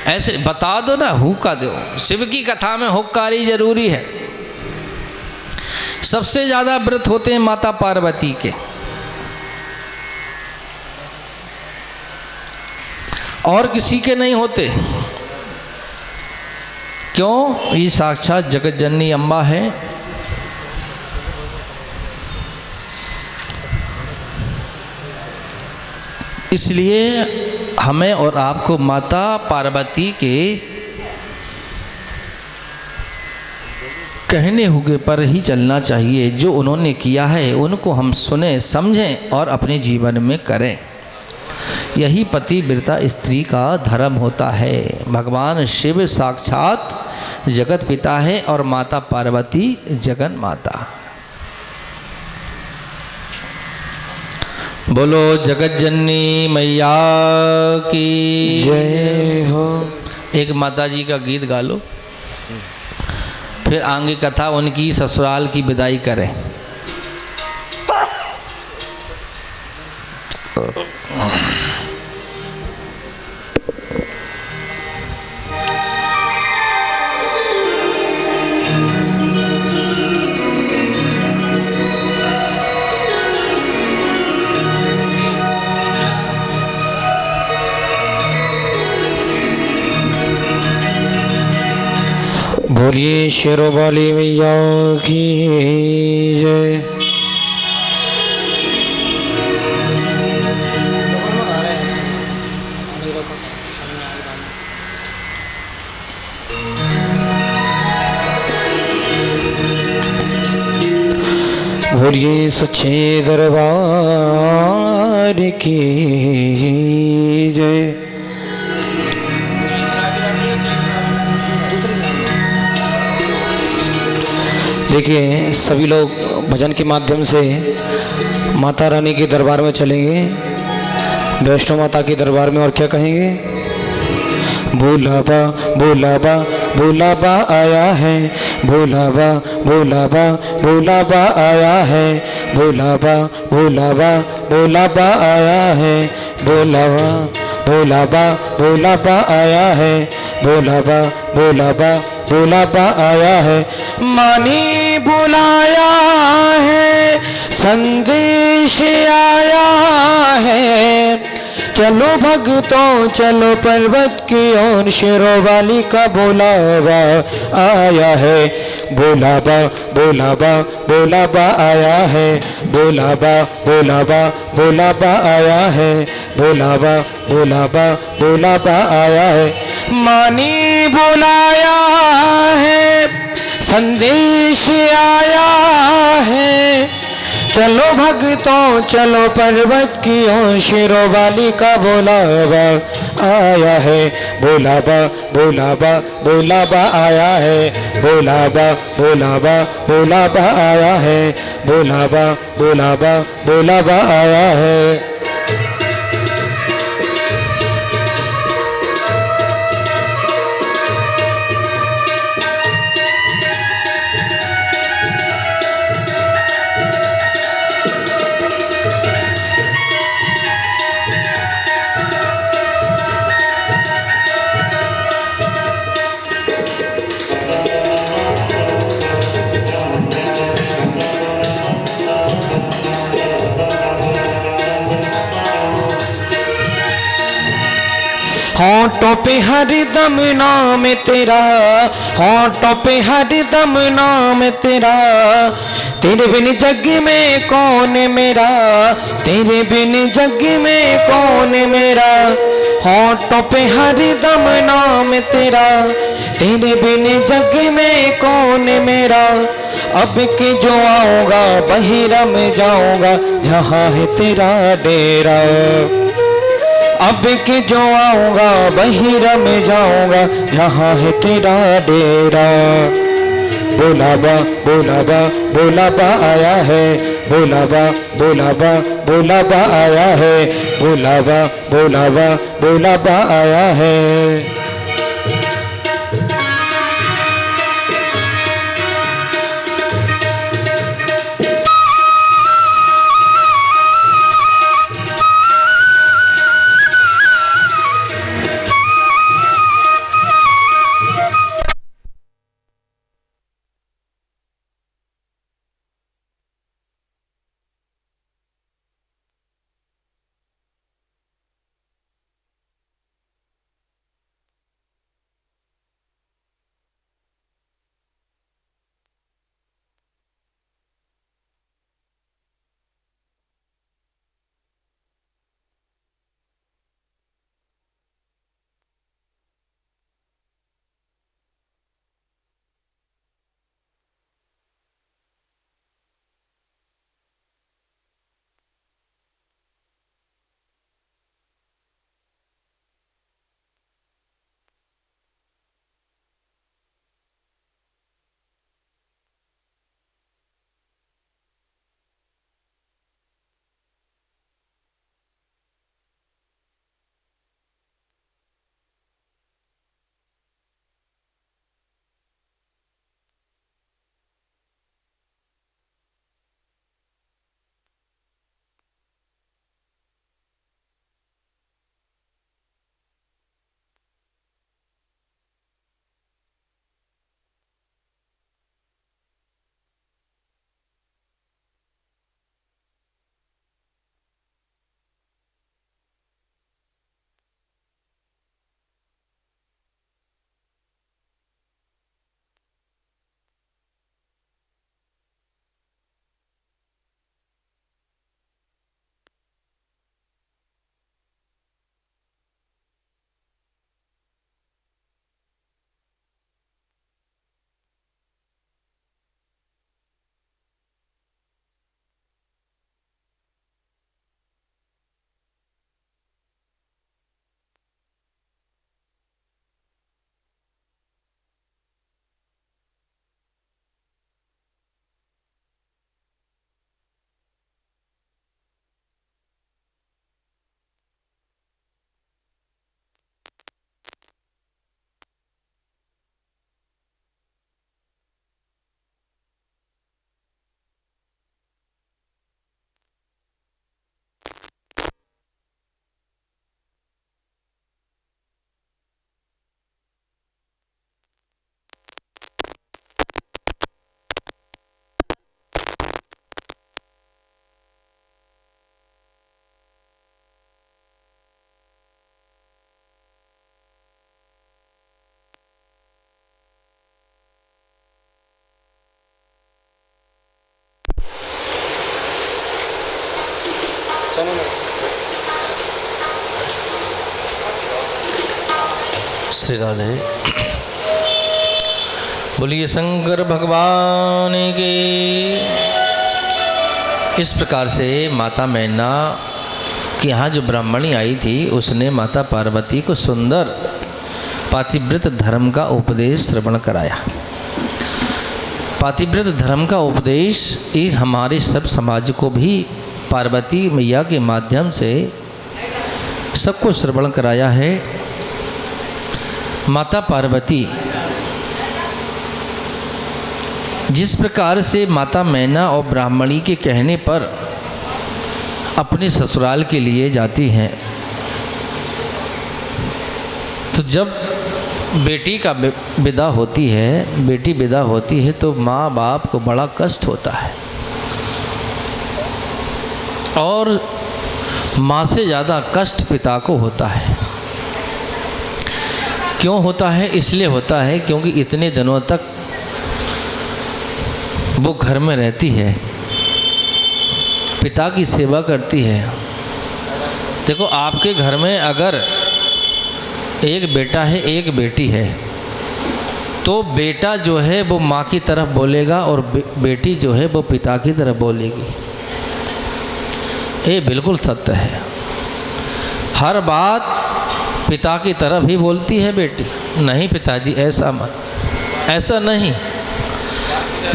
ऐसे बता दो ना, हुक्का दो। शिव की कथा में हुक्कारी जरूरी है। सबसे ज्यादा व्रत होते हैं माता पार्वती के, और किसी के नहीं होते। क्यों? ये साक्षात जगत जननी अम्बा है। इसलिए हमें और आपको माता पार्वती के कहने हुए पर ही चलना चाहिए। जो उन्होंने किया है उनको हम सुने, समझें और अपने जीवन में करें। यही पतिव्रता स्त्री का धर्म होता है। भगवान शिव साक्षात जगत पिता है और माता पार्वती जगन माता। बोलो जगत जननी मैया की जय हो। एक माता जी का गीत गा लो, फिर आगे कथा उनकी ससुराल की विदाई करें। बोलिए शेरों वाली मैया की जय। बोलिए सच्चे दरबार की जय। देखिए सभी लोग भजन के माध्यम से माता रानी के दरबार में चलेंगे, वैष्णो माता के दरबार में, और क्या कहेंगे? भोलाबा भोलाबा भोलाबा आया है, भोलाबा भोलाबा भोलाबा आया है, भोलाबा भोलाबा भोलाबा आया है, भोलाबा भोलाबा भोलाबा आया है, भोलाबा भोलाबा भोलाबा आया है। मानी बुलाया है, संदेश आया है, चलो भक्तों चलो पर्वत की ओर, शेरों वाली का बुलावा आया है, बुलावा बुलावा बुलावा आया है, बुलावा बुलावा बुलावा आया है, बुलावा बुलावा बुलावा आया है। मानी बुलाया है, संदेश आया है, चलो भक्तों चलो पर्वत की ओर, शेरों वाली का बुलावा आया है, बुलावा बुलावा बुलावा आया है, बुलावा बुलावा बुलावा आया है, बुलावा बुलावा बुलावा आया है। होंठों पे हरदम नाम तेरा, होंठों पे हरदम नाम तेरा, तेरे बिन जग में कौन मेरा, तेरे बिन जग में कौन मेरा। होंठों पे हरदम नाम तेरा, तेरे बिन जग में कौन मेरा। अब के जो आऊँगा बहिरा में जाऊँगा, जहाँ है तेरा डेरा। अब के जो आऊँगा बहिरा में जाऊँगा, जहाँ है तेरा डेरा। बुलावा बुलावा बुलावा आया है, बुलावा बुलावा बुलावा आया है, बुलावा बुलावा बुलावा आया है। श्री राधे। बोलिए शंकर भगवान के। इस प्रकार से माता मैना के यहाँ जो ब्राह्मणी आई थी उसने माता पार्वती को सुंदर पातिव्रत धर्म का उपदेश श्रवण कराया। पातिव्रत धर्म का उपदेश ये हमारे सब समाज को भी पार्वती मैया के माध्यम से सबको श्रवण कराया है। माता पार्वती जिस प्रकार से माता मैना और ब्राह्मणी के कहने पर अपने ससुराल के लिए जाती हैं, तो जब बेटी का विदा होती है, बेटी विदा होती है तो माँ बाप को बड़ा कष्ट होता है और माँ से ज़्यादा कष्ट पिता को होता है। क्यों होता है? इसलिए होता है क्योंकि इतने दिनों तक वो घर में रहती है, पिता की सेवा करती है। देखो, आपके घर में अगर एक बेटा है एक बेटी है तो बेटा जो है वो माँ की तरफ बोलेगा और बेटी जो है वो पिता की तरफ बोलेगी। ये बिल्कुल सत्य है। हर बात पिता की तरफ ही बोलती है बेटी। नहीं पिताजी ऐसा मत, ऐसा नहीं।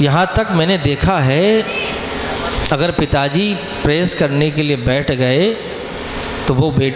यहाँ तक मैंने देखा है, अगर पिताजी प्रेस करने के लिए बैठ गए तो वो बेटी